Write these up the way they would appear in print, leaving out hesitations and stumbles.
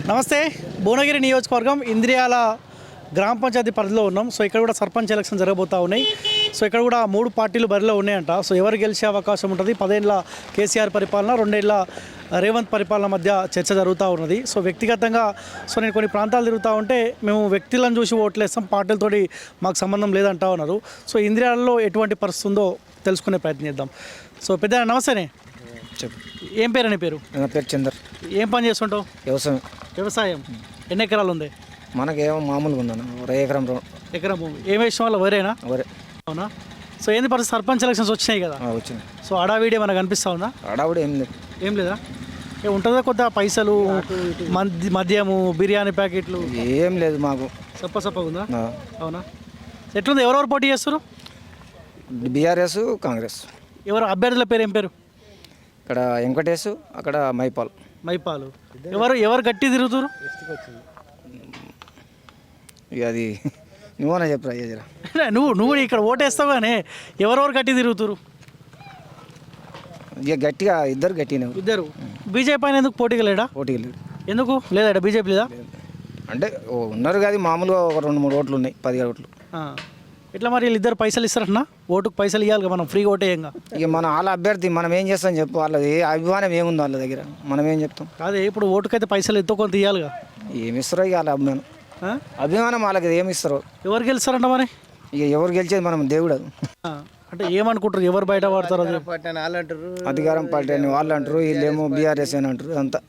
నమస్తే. భువనగిరి నియోజకవర్గం ఇంద్రియాల గ్రామ పంచాయతీ పరిధిలో ఉన్నాం. సో ఇక్కడ కూడా సర్పంచ్ ఎలక్షన్ జరగబోతూ ఉన్నాయి. సో ఇక్కడ కూడా 3 పార్టీలు బరిలో ఉన్నాయంట. సో ఎవరు గెలిచే అవకాశం ఉంటుంది? 10 ఏళ్ళ కేసీఆర్ పరిపాలన, 2 ఏళ్ళ రేవంత్ పరిపాలన మధ్య చర్చ జరుగుతూ ఉన్నది. సో వ్యక్తిగతంగా నేను కొన్ని ప్రాంతాలు తిరుగుతూ ఉంటే మేము వ్యక్తులను చూసి ఓట్లేస్తాం, పార్టీలతోటి మాకు సంబంధం లేదంటా ఉన్నారు. సో ఇంద్రియాలలో ఎటువంటి పరిస్థితి ఉందో తెలుసుకునే ప్రయత్నం చేద్దాం. సో పెద్ద నమస్తేనే. చెప్పు. ఏం పేరు అని పేరు? నా పేరు చందర్. ఏం పని చేస్తుంటావు? వ్యవసాయం. వ్యవసాయం. ఎన్ని ఎకరాలు ఉంది? మనకేమో మామూలుగా ఉందన్న, ఎకరం ఎకరం భూమి. ఏం వేసిన వాళ్ళు వరేనా? వరే. అవునా? సో ఏంది పరిస్థితి? సర్పంచ్ ఎలక్షన్స్ వచ్చినాయి కదా, వచ్చింది. సో అడావిడి మనకు అనిపిస్తూ ఉందా? అడావుడు ఏం లేదు. ఏం లేదా? ఉంటుందా కొద్దిగా పైసలు, మద్యము, బిర్యానీ ప్యాకెట్లు? ఏం లేదు మాకు. సప్పగా ఉందా? అవునా? ఎట్లుంది? ఎవరెవరు పోటీ చేస్తారు? బీఆర్ఎస్, కాంగ్రెస్. ఎవరు అభ్యర్థుల పేరు? ఏం పేరు? ఇక్కడ వెంకటేష్, అక్కడ మైపాల్. మైపాలు. ఎవరు గట్టి తిరుగుతారు? ఇక అది నువ్వన్నా చెప్పరా జరా. నువ్వు ఇక్కడ ఓటేస్తావు కానీ ఎవరెవరు గట్టి తిరుగుతారు? ఇక గట్టిగా ఇద్దరు గట్టినే. ఇద్దరు. బీజేపీ పైన ఎందుకు పోటీగా లేడా? పోటీగా లేడు. ఎందుకు లేదా? బీజేపీ లేదా? అంటే ఉన్నారు కానీ మామూలుగా ఒక 2-3 ఓట్లు ఉన్నాయి, 17 ఓట్లు. ఇట్లా మరి వీళ్ళిద్దరు పైసలు ఇస్తారన్నా? ఓటుకు పైసలు ఇవ్వాలి, మనం ఫ్రీగా ఓటేయంగా. ఇక మన వాళ్ళ అభ్యర్థి, మనం ఏం చేస్తాం చెప్పు. వాళ్ళది అభిమానం ఏముంది వాళ్ళ దగ్గర, మనం ఏం చెప్తాం? కాదే, ఇప్పుడు ఓటుకైతే పైసలు ఎంతో కొంత ఇవ్వాలిగా. ఏమి ఇస్తారో ఇక వాళ్ళ అభిమానం వాళ్ళకి ఏమి ఇస్తారో. ఎవరు గెలుస్తారంట మరి? ఇక ఎవరు గెలిచేది మనం దేవుడు. అంటే ఏమనుకుంటారు? ఎవరు బయట పడతారు? అధికారం పార్టీ అని వాళ్ళు అంటారు, వీళ్ళేమో బీఆర్ఎస్ అని అంటారు. అంతా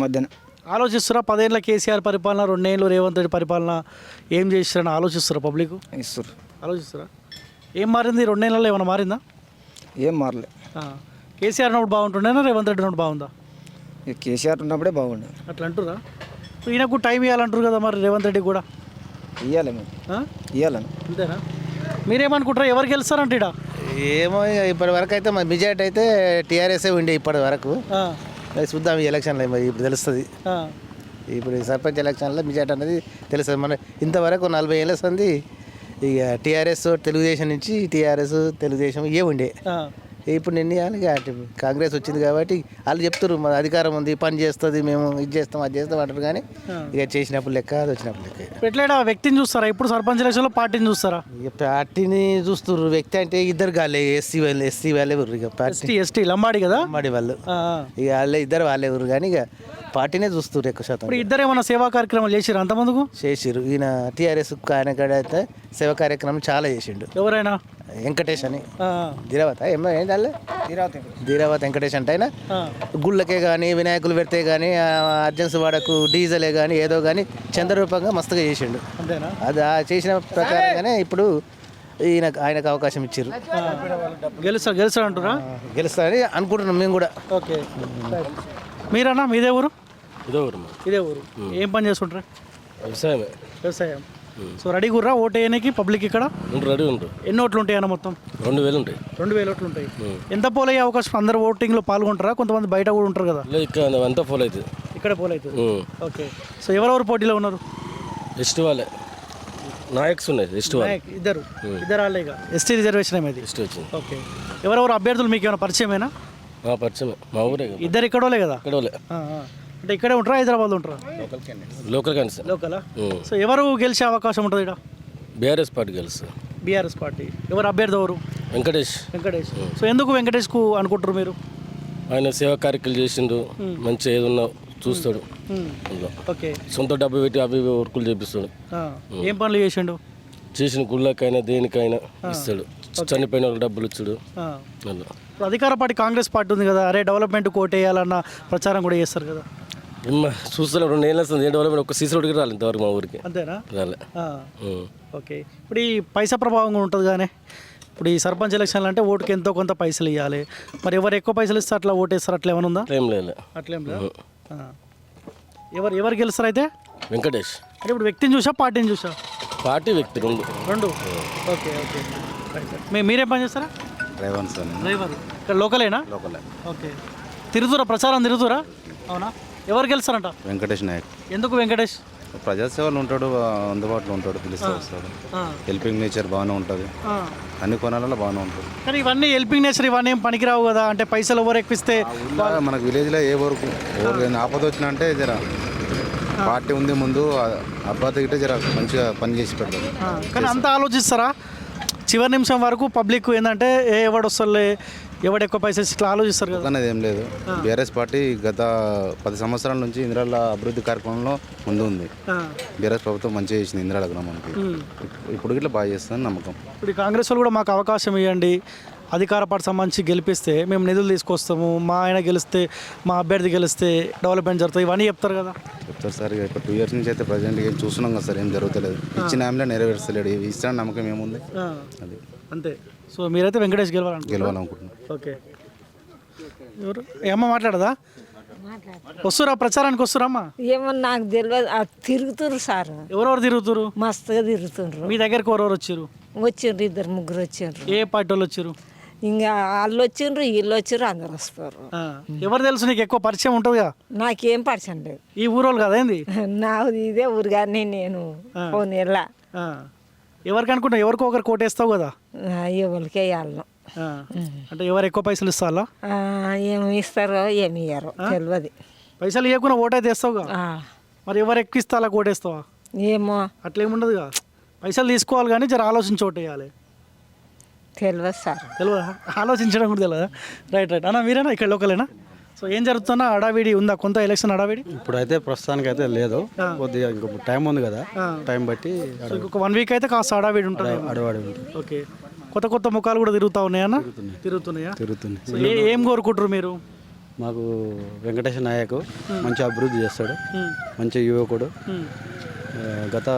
మధ్యన ఆలోచిస్తారా? 10 ఏళ్ళ కేసీఆర్ పరిపాలన, 2 ఏళ్ళు రేవంత్ రెడ్డి పరిపాలన ఏం చేస్తారని ఆలోచిస్తారా? పబ్లిక్ ఇస్తారు. ఆలోచిస్తారా? ఏం మారింది 2 ఏళ్ళలో? ఏమైనా మారిందా? ఏం మారలే. కేసీఆర్ ఉన్నప్పుడు బాగుంటుండేనా, రేవంత్ రెడ్డి ఉన్నప్పుడు బాగుందా? ఇక కేసీఆర్ ఉన్నప్పుడే బాగుండేది. అట్లా అంటురా? ఈయనకు టైం ఇవ్వాలంటారు కదా మరి రేవంత్ రెడ్డి కూడా. ఇవ్వాలి మేము, ఇవ్వాలని. అంతేనా? మీరేమనుకుంటారా? ఎవరు గెలుస్తారంట ఇడ? ఏమో ఇప్పటి వరకు అయితే మా మెజార్టీ అయితే టీఆర్ఎస్ఏ ఉండే ఇప్పటి వరకు. చూద్దాం ఈ ఎలక్షన్లో మరి ఇప్పుడు తెలుస్తుంది. ఇప్పుడు సర్పంచ్ ఎలక్షన్లో మెజార్టీ అనేది తెలుస్తుంది. మన ఇంతవరకు 40 ఏళ్ళ సంది ఇక టీఆర్ఎస్, తెలుగుదేశం నుంచి టీఆర్ఎస్, తెలుగుదేశం ఏ ఉండే. ఇప్పుడు నిర్ణయాలు కాంగ్రెస్ వచ్చింది కాబట్టి వాళ్ళు చెప్తారు మన అధికారం ఉంది, పని చేస్తుంది, మేము ఇది చేస్తాం, అది చేస్తాం అంటారు. కానీ ఇక చేసినప్పుడు లెక్క, అది వచ్చినప్పుడు లెక్క. ఎట్లా వ్యక్తిని చూస్తారా? ఇప్పుడు సర్పంచ్ ఎలక్షన్లో పార్టీని చూస్తారా? ఇక పార్టీని చూస్తారు. వ్యక్తి అంటే ఇద్దరు కాలే, ఎస్సీ వాళ్ళే ఎవరు. ఇక పార్టీ ఎస్టీ లంబాడి కదా, లంబాడి వాళ్ళు. ఇక వాళ్ళే ఇద్దరు వాళ్ళే ఎవరు. కానీ ఇక పార్టీనే చూస్తారు ఎక్కువ శాతం. ఇప్పుడు ఇద్దరు ఏమైనా సేవా కార్యక్రమాలు చేసిరు? అంతమందుకు చేసిరు. ఈయన టీఆర్ఎస్ ఆయన కాడ అయితే సేవా కార్యక్రమం చాలా చేసిండు. ఎవరైనా? వెంకటేష్ అని, ధీరావత్ వెంకటేష్ అంటే ఆయన గుళ్ళకే కానీ, వినాయకులు పెడితే కానీ, అర్జెన్స్ వాడకు డీజలే కానీ ఏదో కానీ చంద్రరూపంగా మస్తుగా చేసిండు. అది చేసిన ప్రకారంగానే ఇప్పుడు ఆయనకు అవకాశం ఇచ్చారు. గెలుస్తాడు అంటారా? గెలుస్తారని అనుకుంటున్నాం మేము కూడా. ఓకే. మీరన్నా? మీదే ఊరు? ఇదే ఊరు. ఏం పని చేస్తుంటారా? వ్యవసాయం. సో రెడీ గుర్రా ఓటు వేయడానికి పబ్లిక్ ఇక్కడ? రెడీ ఉంటారు. ఎన్ని ఓట్లు ఉంటాయన్న? మొత్తం 2000 ఉంటాయి. 2000 ఓట్లు ఉంటాయి. ఎంత పోల్ అయ్యే అవకాశం? అందరు ఓటింగ్లో పాల్గొంటారా? కొంతమంది బయట కూడా ఉంటారు కదా. అంతా పోల్ అవుతుంది. ఇక్కడ పోల్ అవుతుంది. ఓకే. సో ఎవరెవరు పోటీలో ఉన్నారు? ఎస్టీ వాళ్ళే నాయక్స్ ఉన్నాయి. ఎస్టీ వాళ్ళే ఇద్దరు వాళ్ళే. ఇక ఎస్టీ రిజర్వేషన్ ఏమైంది? ఎస్టీ వచ్చింది. ఓకే. ఎవరెవరు అభ్యర్థులు మీకు ఏమైనా పరిచయమేనా? పరిచయమే, మా ఊరే. ఇద్దరు ఇక్కడోలే కదా? ఇక్కడోలే. అంటే ఇక్కడే ఉంటారా, హైదరాబాద్లో ఉంటారా? Local candidate. లోకలా? సో ఎవరు గెలిచే అవకాశం ఉంటుంది ఇక్కడ? బీఆర్ఎస్ పార్టీ గెలుస్తుంది. BRS party. ఎవరు అభ్యర్థి? ఎవరు? వెంకటేష్. సో ఎందుకు వెంకటేష్కు అనుకుంటారు మీరు? ఆయన సేవా కార్యక్రమాలు చేసిండు, మంచి ఏదన్నా చూస్తాడు. ఓకే. సొంత డబ్బు పెట్టి అవి వర్కులు చేపిస్తాడు. ఏం పనులు చేసిండు? చేసిన గుళ్ళకైనా దేనికైనా ఇస్తాడు. చనిపోయిన వాళ్ళకి డబ్బులు ఇచ్చాడు. అధికార పార్టీ కాంగ్రెస్ పార్టీ ఉంది కదా, అరే డెవలప్మెంట్ కోటేయాలన్న ప్రచారం కూడా చేస్తారు కదా. చూస్తున్నాం 2 ఏళ్ళ ఏ డెవలప్మెంట్ ఒక్క సీసీ రోడ్డుకి రాలి ఇంతవరకు మా ఊరికి. అంతేనా? రాలే. ఓకే. ఇప్పుడు ఈ పైసా ప్రభావం కూడా ఉంటుంది కానీ ఇప్పుడు ఈ సర్పంచ్ ఎలక్షన్లు అంటే ఓటుకి ఎంతో కొంత పైసలు ఇవ్వాలి. మరి ఎవరు ఎక్కువ పైసలు ఇస్తే అట్లా ఓటేస్తారు? అట్లా ఏమైనా ఉందా? ఏం లేదు. అట్లేం లేదు. ఎవరు గెలుస్తారు అయితే? వెంకటేష్. అంటే ఇప్పుడు వ్యక్తిని చూసా, పార్టీని చూసా? పార్టీ, వ్యక్తి రెండు. ఓకే. మీరేం పని చేస్తారా? డ్రైవర్. ఇక్కడ లోకలేనా? లోకలే. ఓకే. తిరుగుతురా? ప్రచారం తిరుగుతురా? అవునా? ఎవరు గెలుస్తారంట? వెంకటేష్ నాయక్. ఎందుకు వెంకటేష్? ప్రజాసేవలు ఉంటాడు, అందుబాటులో ఉంటాడు, పిలిస్తే వస్తాడు. హెల్పింగ్ నేచర్ బాగానే ఉంటుంది, అన్ని కొనాలలో బాగానే ఉంటుంది. కానీ ఇవన్నీ హెల్పింగ్ నేచర్, ఇవన్నీ ఏం పనికిరావు కదా. అంటే పైసలు ఎవరు ఎక్కిస్తే మనకు విలేజ్లో ఏ వరకు ఆపద వచ్చినా అంటే జర పార్టీ ఉంది ముందు అబ్బాయి గిట్టే జర మంచిగా పని చేసి పెడతారు. కానీ అంతా ఆలోచిస్తారా చివరి నిమిషం వరకు పబ్లిక్ ఏంటంటే ఎవడు వస్తలే ఎవడు ఎక్కువ పైసలు ఇట్లా ఆలోచిస్తారు కదా. అనేది ఏం లేదు. బీఆర్ఎస్ పార్టీ గత 10 సంవత్సరాల నుంచి ఇందిరాల అభివృద్ధి కార్యక్రమంలో ముందు ఉంది. బీఆర్ఎస్ ప్రభుత్వం మంచిగా చేసింది ఇందిరాల గ్రామానికి. ఇప్పుడు ఇట్లా బాగా చేస్తుందని నమ్మకం. ఇప్పుడు ఈ కాంగ్రెస్ వాళ్ళు కూడా మాకు అవకాశం ఇవ్వండి, అధికార పార్టీ సంబంధించి గెలిపిస్తే మేము నిధులు తీసుకొస్తాము, మా ఆయన గెలిస్తే మా అభ్యర్థి గెలిస్తే డెవలప్మెంట్ జరుగుతుంది, ఇవన్నీ చెప్తారు కదా. చెప్తారు సార్. ఇక 2 years నుంచి అయితే ప్రజెంట్ ఏం చూస్తున్నాం కదా సార్, ఏం జరుగుతలేదు. ఇచ్చిన హామీలో నెరవేర్చలేడు. ఇస్తాను నమ్మకం ఏముంది అది అంతే. సో మీరైతే వెంకటేష్ గెలవాలనుకుంటున్నాం. ఓకే. ఎవరు ఏమో మాట్లాడదా? వస్తురా ప్రచారానికి వస్తురమ్మా? ఏమో నాకు తెలియదు. తిరుగుతురు సార్, ఎవరెవరు తిరుగుతురు? మస్తుగా తిరుగుతుండ్రు. మీ దగ్గరకు ఎవరెవరు వచ్చారు? వచ్చిండ్రు 2-3 వచ్చిండ్రు. ఏ పార్టీ వాళ్ళు వచ్చారు? ఇంకా వాళ్ళు వచ్చిండ్రు, వీళ్ళు వచ్చిర్రు, అందరు వస్తారు. ఎవరు తెలుసు నీకు? ఎక్కువ పరిచయం ఉంటుందిగా. నాకేం పరిచయం లేదు. ఈ ఊరోళ్ళు కదా ఏంది? నాకు ఇదే ఊరు కానీ నేను పోనీ వెళ్ళా. ఎవరికి అనుకుంటా ఎవరికో ఒకరు కోటేస్తావు కదా. ఎవరికి వేయాలను. అంటే ఎవరు ఎక్కువ పైసలు ఇస్తారా? ఏమి ఇస్తారో ఏమి ఇయ్యారో తెలియదు. పైసలు ఇవ్వకుండా ఓటైతే వేస్తావుగా. మరి ఎవరు ఎక్కువ ఇస్తా అలా కోటేస్తావా? ఏమో అట్లేముండదుగా. పైసలు తీసుకోవాలి కానీ జర ఆలోచించి ఓటేయాలి. తెలియదు సార్. తెలియదా? ఆలోచించడం కూడా తెలియదా? రైట్ అన్న మీరేనా ఇక్కడ లోకలేనా? సో ఏం జరుగుతున్నా హడావిడి ఉందా? కొంత ఎలక్షన్ హడావిడి ఇప్పుడైతే ప్రస్తుతానికి అయితే లేదు. కొద్దిగా ఇంకో టైం ఉంది కదా, టైం బట్టి ఇంకొక 1 week అయితే కాస్త హడావిడి ఉంటుంది. అడవాడి ఉంటుంది. ఓకే. కొత్త కొత్త ముఖాలు కూడా తిరుగుతా ఉన్నాయన్నా? తిరుగుతున్నాయా? తిరుగుతుంది. సో ఏం కోరుకుంటారు మీరు? మాకు వెంకటేశ్వర నాయక్ మంచి అభివృద్ధి చేస్తాడు, మంచి యువకుడు. గత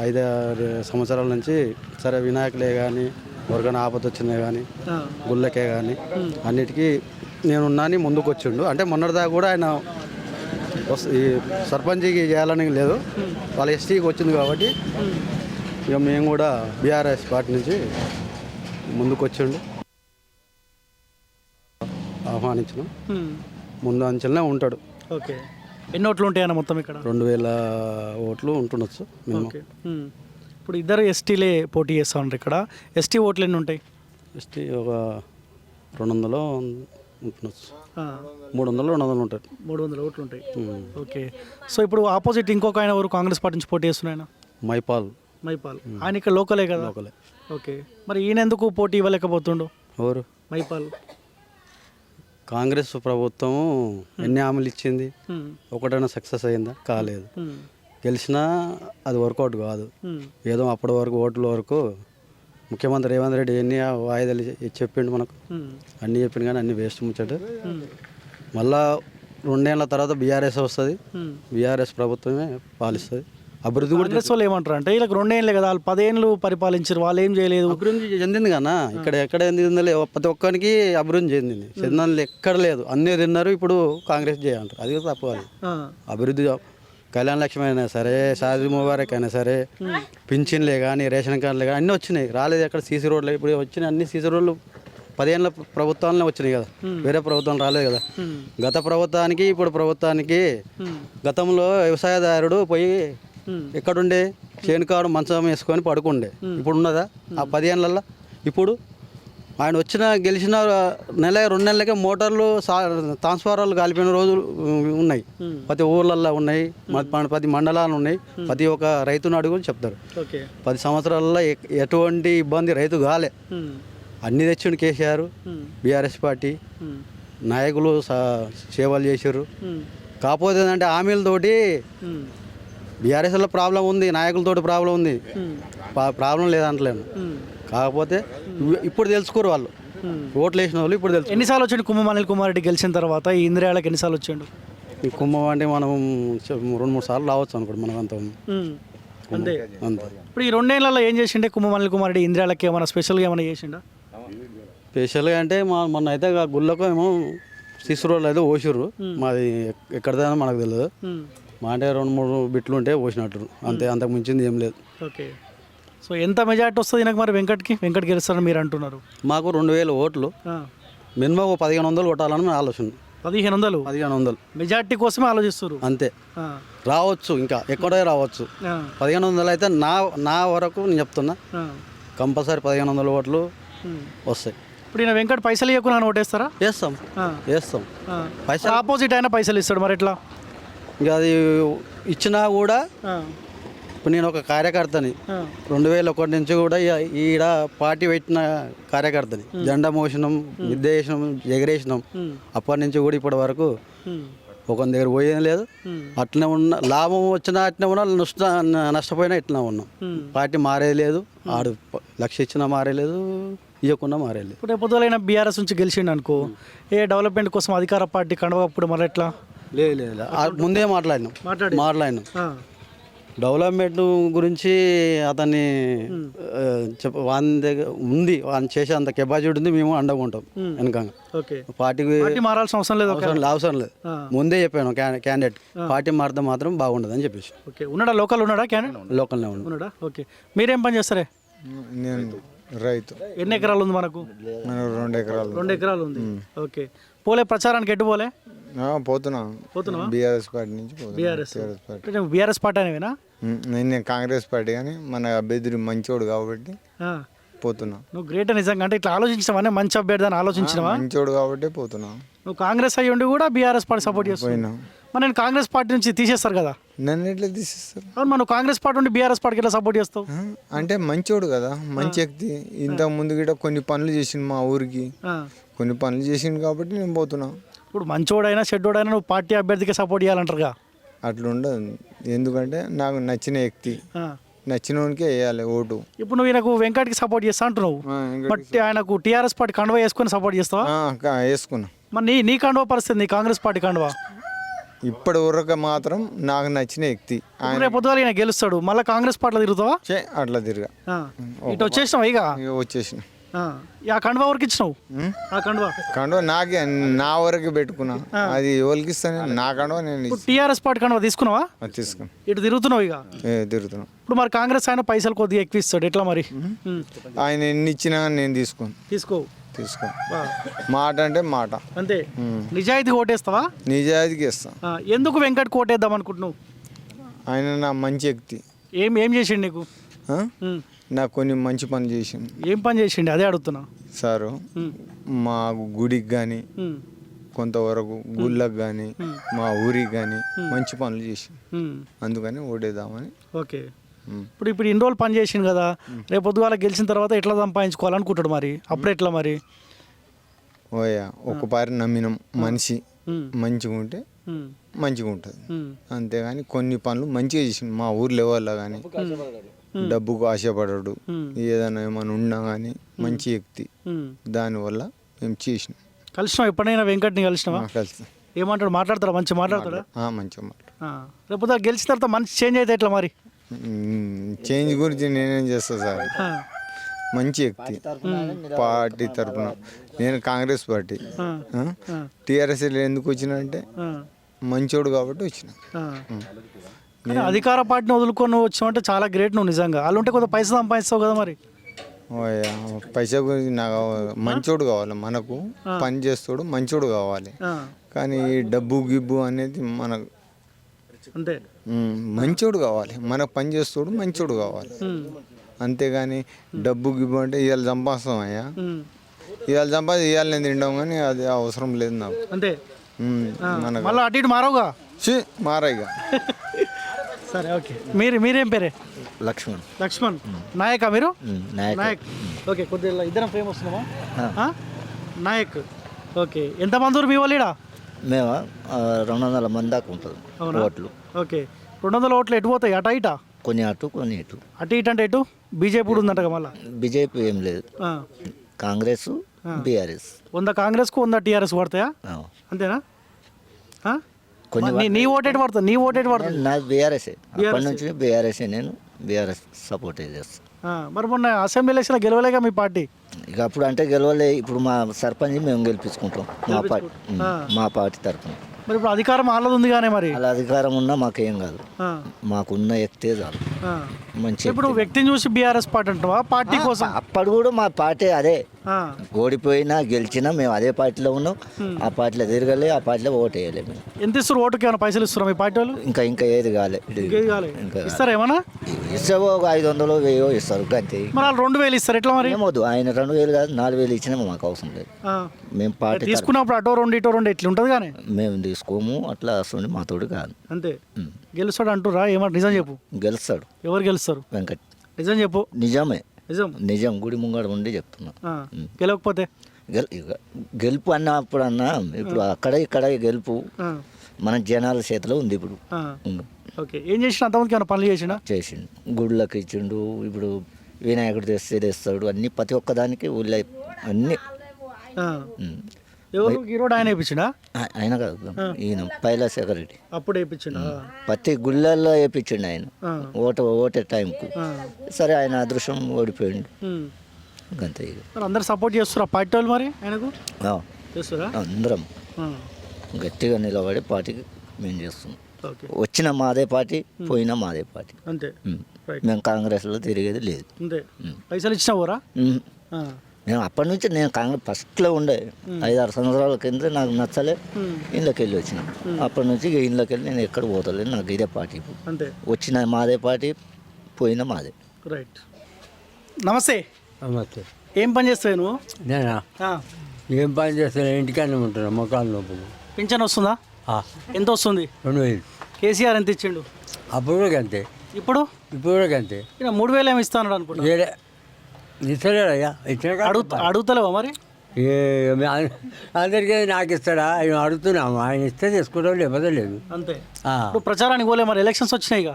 5-6 సంవత్సరాల నుంచి సరే వినాయకులే కానీ ఎవరికైనా ఆపద వచ్చిందే కానీ గుళ్ళకే కానీ అన్నిటికీ నేనున్నాని ముందుకు వచ్చిండు. అంటే మొన్నటిదాకా కూడా ఆయన ఈ సర్పంచ్కి చేయాలని లేదు, వాళ్ళ ఎస్టీకి వచ్చింది కాబట్టి ఇక మేము కూడా బీఆర్ఎస్ పార్టీ నుంచి ముందుకు వచ్చిండు, ఆహ్వానించినాం. ముందు అంచెలనే ఉంటాడు. ఓకే. ఎన్ని ఓట్లు ఉంటాయన్న మొత్తం ఇక్కడ? 2000 ఓట్లు ఉంటుండొచ్చు మేము. ఓకే. ఇప్పుడు ఇద్దరు ఎస్టీలే పోటీ చేస్తూ ఉంటారు ఇక్కడ. ఎస్టీ ఓట్లు ఎన్ని ఉంటాయి? ఎస్టీ ఒక 200 ఉంటుండొచ్చు, 300-400 ఉంటారు. 300 ఓట్లు ఉంటాయి. ఓకే. సో ఇప్పుడు ఆపోజిట్ ఇంకొక ఆయన ఎవరు కాంగ్రెస్ పార్టీ నుంచి పోటీ చేస్తున్నాయన? మైపాల్. ఆయన ఇక్కడ లోకలే కదా? లోకలే. ఓకే. మరి ఈయన ఎందుకు పోటీ ఇవ్వలేకపోతుండు? ఎవరు? మైపాల్. కాంగ్రెస్ ప్రభుత్వం ఎన్ని హామీలు ఇచ్చింది, ఒకటైనా సక్సెస్ అయిందా? కాలేదు. గెలిచినా అది వర్కౌట్ కాదు. ఏదో అప్పటి వరకు ఓట్ల వరకు ముఖ్యమంత్రి రేవంత్ రెడ్డి ఎన్ని వాయిదాలు చెప్పిండు మనకు, అన్నీ చెప్పిండు కానీ అన్ని వేస్ట్ ముచ్చట. మళ్ళా 2 ఏళ్ళ తర్వాత బీఆర్ఎస్ వస్తుంది, బీఆర్ఎస్ ప్రభుత్వమే పాలిస్తుంది. అభివృద్ధి కూడా కాంగ్రెస్ వాళ్ళు ఏమంటారు అంటే వీళ్ళకి 2 ఏళ్ళే కదా, వాళ్ళు 10 ఏళ్ళు పరిపాలించారు, వాళ్ళు ఏం చేయలేదు. అభివృద్ధి చెందింది కన్నా ఇక్కడ ఎక్కడ చెందిందో ప్రతి ఒక్కరికి అభివృద్ధి చెందింది. చెందని ఎక్కడ లేదు, అన్నీ తిన్నారు. ఇప్పుడు కాంగ్రెస్ చేయంటారు, అది కూడా తప్పు. అది అభివృద్ధి కళ్యాణ లక్ష్మి అయినా సరే, షాదీ ముబారక్ అయినా సరే, పింఛన్లే కానీ రేషన్ కార్డులే కానీ అన్నీ వచ్చినాయి. రాలేదు ఎక్కడ సీసీ రోడ్లు ఇప్పుడు వచ్చినాయి. అన్ని సీసీ రోడ్లు 10 ఏళ్ళ ప్రభుత్వాలనే వచ్చినాయి కదా, వేరే ప్రభుత్వం రాలేదు కదా. గత ప్రభుత్వానికి ఇప్పుడు ప్రభుత్వానికి, గతంలో వ్యవసాయదారుడు పోయి ఎక్కడుండే చేనుకాడు మంచం వేసుకొని పడుకుండే, ఇప్పుడు ఉన్నదా ఆ 10 ఏళ్ళల్లో? ఇప్పుడు ఆయన గెలిచిన 1-2 నెలలకే మోటార్లు ట్రాన్స్ఫార్మర్లు కాలిపోయిన రోజులు ఉన్నాయి. ప్రతి ఊర్లల్లో ఉన్నాయి, ప్రతి మండలాలు ఉన్నాయి. ప్రతి ఒక్క రైతును అడుగుని చెప్తారు. 10 సంవత్సరాలలో ఎటువంటి ఇబ్బంది రైతు కాలే. అన్నీ తెచ్చిండు కేసీఆర్, బీఆర్ఎస్ పార్టీ నాయకులు సేవలు చేశారు. కాకపోతే ఏంటంటే హామీలతోటి బీఆర్ఎస్లో ప్రాబ్లం ఉంది, నాయకులతోటి ప్రాబ్లం ఉంది. ప్రాబ్లం లేదంటలేను, కాకపోతే ఇప్పుడు తెలుసుకోరు వాళ్ళు. ఓట్లు వేసిన వాళ్ళు ఇప్పుడు తెలుసు. ఎన్నిసార్లు వచ్చిండు కుంభం అనిల్ కుమార్ రెడ్డి గెలిచిన తర్వాత ఈ ఇందిరాలకు ఎన్నిసార్లు వచ్చిండు? ఈ కుంభం అంటే మనం 2-3 సార్లు రావచ్చు అనుకోండి మనం అంత అంతే. అంతే. ఇప్పుడు ఈ 2 ఏళ్లలో ఏం చేసిండే కుంభం అనిల్ కుమార్ రెడ్డి ఇందిరాలకి? ఏమైనా స్పెషల్గా ఏమైనా చేసిండా? స్పెషల్గా అంటే మొన్న అయితే గుళ్ళకు ఏమో శిశురోళ్ళు అయితే ఓసిర్రు. మాది ఎక్కడిదైనా మనకు తెలియదు. మా అంటే 2-3 బిట్లు ఉంటే పోసినట్టు అంతే, అంతకు మించింది ఏం లేదు. ఓకే. సో ఎంత మెజార్టీ వస్తుంది నాకు మరి వెంకట్ గెలుస్తారని మీరు అంటున్నారు? మాకు 2000 ఓట్లు, మినిమం 1500 కొట్టాలని నా ఆలోచన. 1500 మెజార్టీ కోసమే ఆలోచిస్తారు అంతే. రావచ్చు, ఇంకా ఎక్కడో రావచ్చు. 1500 అయితే నా వరకు నేను చెప్తున్నా, కంపల్సరీ 1500 ఓట్లు వస్తాయి. ఇప్పుడు ఈయన వెంకట్ పైసలు ఇవ్వకుండా ఓటేస్తారా? వేస్తాం. పైసలు ఆపోజిట్ అయినా పైసలు ఇస్తాడు, మరి ఎట్లా? ఇక అది ఇచ్చినా కూడా ఇప్పుడు నేను ఒక కార్యకర్తని 2001 నుంచి కూడా ఈడ పార్టీ పెట్టిన కార్యకర్తని జెండా మోసినాం విద్య చేసినాం ఎగరేసినాం అప్పటి నుంచి కూడా ఇప్పటి వరకు ఒకరి దగ్గర పోయేం లేదు అట్లనే ఉన్న లాభం వచ్చినా అట్లనే ఉన్నా నష్టపోయినా ఇట్లనే ఉన్నాం పార్టీ మారేది లేదు ఆడు లక్ష ఇచ్చినా మారేలేదు ఇవ్వకుండా మారేలేదు ఇప్పుడు పొద్దులైన బీఆర్ఎస్ నుంచి గెలిచిండు అనుకో ఏ డెవలప్మెంట్ కోసం అధికార పార్టీ కండవప్పుడు మరి ఎట్లా లేదు లేదు ముందే మాట్లాడినాం డెవలప్మెంట్ గురించి అతన్ని వాని దగ్గర ఉంది వాని చేసే అంత కెపాసిటీ ఉంది మేము అండగా ఉంటాం వెనకంగా ఓకే పార్టీకి మారాల్సిన అవసరం లేదు అవసరం లేదు ముందే చెప్పాను క్యాండిడేట్ పార్టీ మారితే మాత్రం బాగుండదు అని చెప్పేసి ఓకే ఉన్నాడా లోకల్ ఉన్నాడా క్యాండిడేట్ లోకల్నే ఉన్నాడా ఓకే మీరేం పని చేస్తారే నేను రైతు ఎన్ని ఎకరాలు ఉంది మనకు మనకు 2 ఎకరాలు 2 ఎకరాలు ఉంది ఓకే పోలే ప్రచారానికి ఎటు పోలే పోతున్నా బీఆర్ఎస్ పార్టీ నుంచి బీఆర్ఎస్ పార్టీ అనేవేనా నేను కాంగ్రెస్ పార్టీ కానీ మన అభ్యర్థి మంచోడు కాబట్టి పోతున్నా నువ్వు గ్రేట్ నిజంగా అంటే ఇట్లా ఆలోచించినావా మంచి అభ్యర్థి అని ఆలోచించినావా మంచోడు కాబట్టి పోతున్నా నువ్వు కాంగ్రెస్ అయ్యి ఉండి కూడా బీఆర్ఎస్ పార్టీ సపోర్ట్ చేస్తున్నావు మరి నేను కాంగ్రెస్ పార్టీ నుంచి తీసేస్తారు కదా నన్ను ఎట్లా తీసేస్తారు అవును మనం కాంగ్రెస్ పార్టీ నుండి బీఆర్ఎస్ పార్టీకి ఎట్లా సపోర్ట్ చేస్తావు అంటే మంచోడు కదా మంచి వ్యక్తి ఇంత ముందు కూడా కొన్ని పనులు చేసిండు మా ఊరికి కొన్ని పనులు చేసిండు కాబట్టి నేను పోతున్నా ఇప్పుడు మంచోడైనా చెడ్డోడైనా నువ్వు పార్టీ అభ్యర్థికి సపోర్ట్ చేయాలంటారుగా అట్లా ఉండదు ఎందుకంటే నాకు నచ్చిన వ్యక్తి నచ్చిన వానికే వేయాలి ఓటు ఇప్పుడు నువ్వు ఈయనకు వెంకట్కి సపోర్ట్ చేస్తా అంటున్నావు బట్ ఆయనకు టీఆర్ఎస్ పార్టీ కండువా వేసుకొని సపోర్ట్ చేస్తావా వేసుకున్నా మరి నీ కండువా పరిస్థితి నీ కాంగ్రెస్ పార్టీ కండువా ఇప్పటి వరకు మాత్రం నాకు నచ్చిన వ్యక్తి రేపు పొద్దుగాల ఈయన గెలుస్తాడు మళ్ళీ కాంగ్రెస్ పార్టీలో తిరుగుతావా అట్లా తిరగా ఇటు వచ్చేసినావు ఇక వచ్చేసిన ఆ కండువా వరకు ఇచ్చినావు ఆ కండువా నాకే నా వరకు పెట్టుకున్నా అది ఎవరికి ఇస్తాను నా కండువా నేను టీఆర్ఎస్ పార్టీ కండువా తీసుకున్నావా తీసుకున్నా ఇటు తిరుగుతున్నావు ఇక తిరుగుతున్నా ఇప్పుడు మరి కాంగ్రెస్ ఆయన పైసలు కొద్దిగా ఎక్కువ ఇస్తాడు ఎట్లా మరి ఆయన ఎన్ని ఇచ్చినా నేను తీసుకో మాట అంటే మాట అంతే నిజాయితీ ఓటేస్తావా నిజాయితీకి ఇస్తా ఎందుకు వెంకట్ కోటేద్దాం అనుకుంటున్నావు ఆయన నా మంచి వ్యక్తి ఏం చేసిండు నీకు నాకు కొన్ని మంచి పనులు చేసిండు ఏం పని చేసిండు అదే అడుగుతున్నా సారు మా గుడికి కానీ కొంతవరకు గుళ్ళకి కానీ మా ఊరికి కానీ మంచి పనులు చేసిండు అందుకని ఓటేద్దామని ఓకే ఇప్పుడు ఇన్ని రోజులు పని చేసిండు కదా రేపు పొద్దుగాల గెలిచిన తర్వాత ఎట్లా సంపాదించుకోవాలనుకుంటాడు మరి అప్పుడు ఎట్లా మరి ఓయా ఒక్కపారి నమ్మినాం మనిషి మంచిగా ఉంటే మంచిగా ఉంటుంది అంతేగాని కొన్ని పనులు మంచిగా చేసిండు మా ఊరు లెవెల్లో కానీ డబ్బుకు ఆశపడడు ఏదైనా ఏమైనా ఉన్నా కానీ మంచి వ్యక్తి దానివల్ల మేము చేసినాం కలిసినావు ఎప్పుడైనా వెంకట్ని కలిసినావా కలిసి ఏమంటాడు మాట్లాడతాడా మంచిగా మాట్లాడతాడా మంచిగా రేపు గెలిచిన తర్వాత మంచి చేంజ్ అయితే ఎట్లా మరి చేంజ్ గురించి నేనేం చేస్తా సార్ మంచి వ్యక్తి పార్టీ తరఫున నేను కాంగ్రెస్ పార్టీ టీఆర్ఎస్ ఎందుకు వచ్చినా అంటే మంచోడు కాబట్టి వచ్చిన అధికార పార్టీని వదులుకొని వచ్చామంటే చాలా గ్రేట్ నువ్వు నిజంగా వాళ్ళు ఉంటే కొంత పైసలు సంపాదిస్తావు కదా మరి పైసా గురించి నాకు మంచోడు కావాలి మనకు పని చేస్తాడు మంచోడు కావాలి కానీ డబ్బు గిబ్బు అనేది మనకు అంతే మంచోడు కావాలి మనకు పని చేస్తాడు మంచోడు కావాలి అంతేగాని డబ్బు గిబ్బు అంటే ఇవాళ సంపాదిస్తాం అయ్యా ఇవాళ ఇవాళ నేను తింటాం కానీ అది అవసరం లేదు నాకు అంతే మనకు మళ్ళీ అటు ఇటు మారవుగా మారాయిగా సరే ఓకే మీరేం పేరే లక్ష్మణ్ నాయకా మీరు నాయక్ ఓకే కొద్దిగా ఇద్దరం ఫేమ్ వస్తున్నామా నాయక్ ఓకే ఎంతమంది మీ వాళ్ళు మేము 200 మంది దాకా ఉంటుంది ఓట్లు ఓకే 200 ఓట్లు ఎటు పోతాయి అటు ఇటా కొన్ని అటు కొన్ని ఇటు అటు ఇటు అంటే ఎటు బీజేపీ కూడా ఉందంట మళ్ళీ బీజేపీ ఏం లేదు కాంగ్రెస్ బీఆర్ఎస్ 100 కాంగ్రెస్కు 100 టీఆర్ఎస్ పడతాయా అంతేనా నీ ఓటేట్ పడుతుంది నీ ఓటేట్ పడుతుంది నాది బీఆర్ఎస్ఏ అప్పటి నుంచి బీఆర్ఎస్ఏ నేను బీఆర్ఎస్ సపోర్ట్ చేస్తాను మరి మొన్న అసెంబ్లీ ఎలక్షన్ గెలవలేగా మీ పార్టీ ఇక అప్పుడు అంటే గెలవలే ఇప్పుడు మా సర్పంచ్ మేము గెలిపించుకుంటాం మా పార్టీ తరఫున మరి ఇప్పుడు అధికారం వాళ్ళది ఉంది కానీ మరి అలా అధికారం ఉన్నా మాకేం కాదు మాకున్న వ్యక్తే చాలు మంచి ఇప్పుడు వ్యక్తిని చూసి బీఆర్ఎస్ పార్టీ అంటావా పార్టీ కోసం అప్పుడు కూడా మా పార్టీ అదే ఆ, ఓడిపోయినా గెలిచినా మేము అదే పార్టీలో ఉన్నాం. ఆ పార్టీలో తిరగలే, ఆ పార్టీలో ఓటు వేయలే మేము. ఎంత ఇస్తారు ఓటుకి? ఏమైనా పైసలు ఇస్తారా మీ పార్టీ వాళ్ళు? ఇంకా ఏది కాలే. ఇంకేది కాలే. ఇంకా ఇస్తారా ఏమన్నా? ఇస్తావో ఒక 500 1000 ఇస్తారు అంతే. మరి వాళ్ళు 2000 ఇస్తారు ఎట్లా మరి? ఏమొద్దు, ఆయన 2000 కాదు 4000 ఇచ్చినా మాకు అవసరం లేదు. ఆ, మేము పార్టీ తీసుకున్నప్పుడు అటో రెండు ఇటో రెండు ఎట్లా ఉంటుంది కానీ మేము తీసుకోము, అట్లా వస్తుంది మాతోడు కాదు. అంతే. గెలుస్తాడు అంటురా? ఏమంటారు? నిజం చెప్పు. గెలుస్తాడు ఎవరు గెలుస్తారు? వెంకట్. నిజం చెప్పు. నిజమే, నిజం. నిజం. గుడి ముంగడ ఉండి చెప్తున్నా. ఆ, గెలవకపోతే గెలుపు అన్నప్పుడు అన్నా ఇప్పుడు అక్కడ ఇక్కడ గెలుపు ఆ, మన జనాల చేతిలో ఉంది ఇప్పుడు. ఆ, ఓకే. ఏం చేసిన అంతమందికి ఏమైనా పనులు చేసినా? చేసిండు, గుళ్ళకి ఇచ్చిండు. ఇప్పుడు వినాయకుడు తెస్తాడు, అన్ని ప్రతి ఒక్కదానికి ఊళ్ళో అన్ని. ఆ, ఎవరు ఈరోడు ఆయన వేయించిండా? ఆయన కాదు, ఈయన పైలా సెక్రటరీ అప్పుడు వేయించిండా? ప్రతి గుళ్ళల్లో వేయించిండు ఆయన. ఓటే టైంకు. సరే ఆయన అదృష్టం ఓడిపోయిండు అంతే. ఇక మరి అందరు సపోర్ట్ చేస్తారా పార్టీ వాళ్ళు మరి ఆయనకు? ఆ, చేస్తారా? అందరం ఆ, గట్టిగా నిలబడి పార్టీకి మేము చేస్తున్నాం. ఓకే. వచ్చిన మాదే పార్టీ, పోయినా మాదే పార్టీ. అంతే. రైట్. మేము కాంగ్రెస్లో తిరిగేది లేదు. అంతే. పైసలు ఇచ్చినా పోరా? ఆ, నేను అప్పటి నుంచి నేను కాంగ్రెస్ ఫస్ట్లో ఉండే 5-6 సంవత్సరాల కింద నాకు నచ్చలే, ఇళ్ళకి వెళ్ళి వచ్చిన. అప్పటి నుంచి ఇక ఇళ్ళకి వెళ్ళి నేను ఎక్కడ పోతలేదు, నాకు ఇదే పార్టీ. అంతే. వచ్చిన మాదే పార్టీ, పోయినా మాదే. రైట్. నమస్తే. ఏం పని చేస్తావు నువ్వు? నేనా ఆ, ఏం పని చేస్తాను, ఇంటికానే ఉంటాను, మొక్కలు నొప్పులు. పింఛన్ వస్తుందా? ఎంత వస్తుంది? 2000. కేసీఆర్ ఎంత ఇచ్చిండు? అప్పుడు కూడా అంతే, ఇప్పుడు ఇప్పుడు కూడా అంతే. ఈయన 3000 ఏమి ఇస్తాను అనుకుంటా. వేరే ఇస్తలేడయ్యా, ఇచ్చిన అడుగుతలేవా మరి? అందరికీ నాకు ఇస్తాడా? ఆయన అడుగుతున్నాము, ఆయన ఇస్తే తీసుకుంటాం, లేకపోతే లేదు. అంతే. ఇప్పుడు ప్రచారానికి పోలే మరి, ఎలక్షన్స్ వచ్చినాయి ఇక.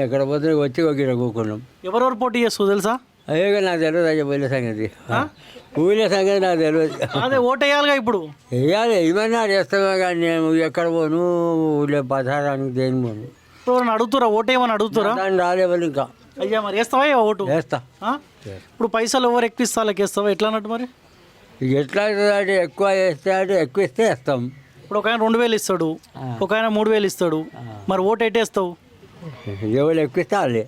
ఎక్కడ పోతే వచ్చి ఒక కూకున్నాం. ఎవరెవరు పోటీ చేస్తావు తెలుసా? అయ్యో నాకు తెలియదు అయ్యా, ఊళ్ళో సంగతి. ఊళ్ళో సంగతి నాకు తెలియదు. అదే ఓటు వేయాలిగా ఇప్పుడు. వేయాలి, ఏమన్నా చేస్తామే కానీ నేను ఎక్కడ పోను, ఊళ్ళో ప్రచారానికి దేని పోను. ఇప్పుడు ఎవరైనా అడుగుతురా? ఓటు ఏమని అడుగుతురా? దాన్ని రాలేవాలి ఇంకా. అయ్యా మరి వేస్తావా ఇక ఓటు? వేస్తా. ఆ? ఇప్పుడు పైసలు ఎవరు ఎక్కువ ఇస్తా వాళ్ళకి వేస్తావా? ఎట్లా అన్నట్టు మరి? ఎట్లా అంటే ఎక్కువ వేస్తే అంటే ఎక్కువ ఇస్తే వేస్తాం. ఇప్పుడు ఒక ఆయన 2000 ఇస్తాడు, ఒక ఆయన 3000 ఇస్తాడు, మరి ఓటు ఎట్టేస్తావు? ఎవరు ఎక్కువ ఇస్తే వాళ్ళే.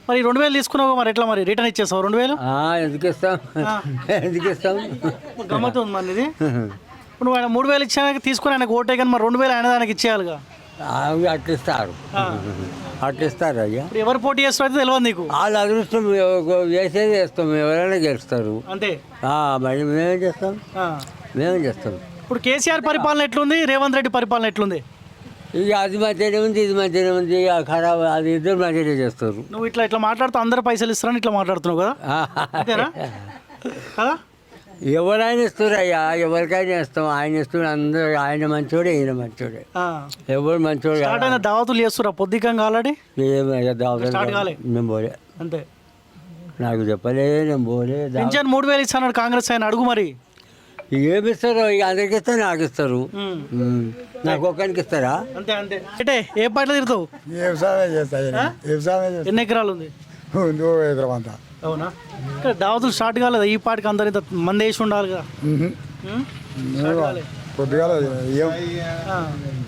మరి 2000 తీసుకున్నావు మరి ఎట్లా మరి? రిటర్న్ ఇచ్చేస్తావు 2000? ఎందుకు ఇస్తాం, ఎందుకు ఇస్తాం. గమ్మత్తు ఉంది మరి ఇది. ఇప్పుడు నువ్వు ఆయన 3000 ఇచ్చాక తీసుకుని ఆయనకు ఓటే, కానీ మరి 2000 ఆయన దానికి ఇచ్చేయాలిగా. అవి అట్లా ఇస్తారు, అట్లా ఇస్తారు అయ్యా. ఇప్పుడు ఎవరు పోటీ చేస్తారో అయితే తెలియదు నీకు. వాళ్ళ అదృష్టం, వేసేది వేస్తాం, ఎవరైనా గెలుస్తారు. అంతే. మరి మేమేం చేస్తాం, ఆ. మేమేం చేస్తాం. ఇప్పుడు కేసీఆర్ పరిపాలన ఎట్లుంది, రేవంత్ రెడ్డి పరిపాలన ఎట్లుంది? ఇక అది మంచిగానే ఉంది, ఇది మంచిగానే ఉంది, ఇక ఖరాబ్, అది ఇద్దరు మంచిగానే చేస్తారు. నువ్వు ఇట్లా మాట్లాడుతూ అందరు పైసలు ఇస్తారని ఇట్లా మాట్లాడుతున్నావు కదా, అంతేనా? కదా. ఎవరైనా ఇస్తారు అయ్యా, ఎవరికైనా ఇస్తాం. ఆయన ఇస్తున్న అందరూ, ఆయన మంచోడే, ఈయన మంచోడే, ఎవరు మంచోడు. స్టార్ట్ అయిన దావతులు చేస్తురా పొద్దుకంగా ఆల్రెడీ? ఏమయ్యా నేను పోలే, అంతే. నాకు చెప్పలే, నేను పోలే. పింఛన్ 3000 ఇస్తాడు కాంగ్రెస్ ఆయన, అడుగు మరి. ఏమి ఇస్తారు? ఇక అందరికి ఇస్తారు, నాకు ఇస్తారు. నాకు ఒక్కరికి ఇస్తారా? అంతే అంతే. అంటే ఏ పాటలు తిరుగుతావు? వ్యవసాయం చేస్తాయి. ఎన్ని ఎకరాలు ఉంది? ఎకరం అంతా. అవునా? ఇక్కడ దావతులు స్టార్ట్ కాలేదా? ఈ పాటికి అందరు ఇంత మంది వేసి ఉండాలి కదా. పొద్దుగాల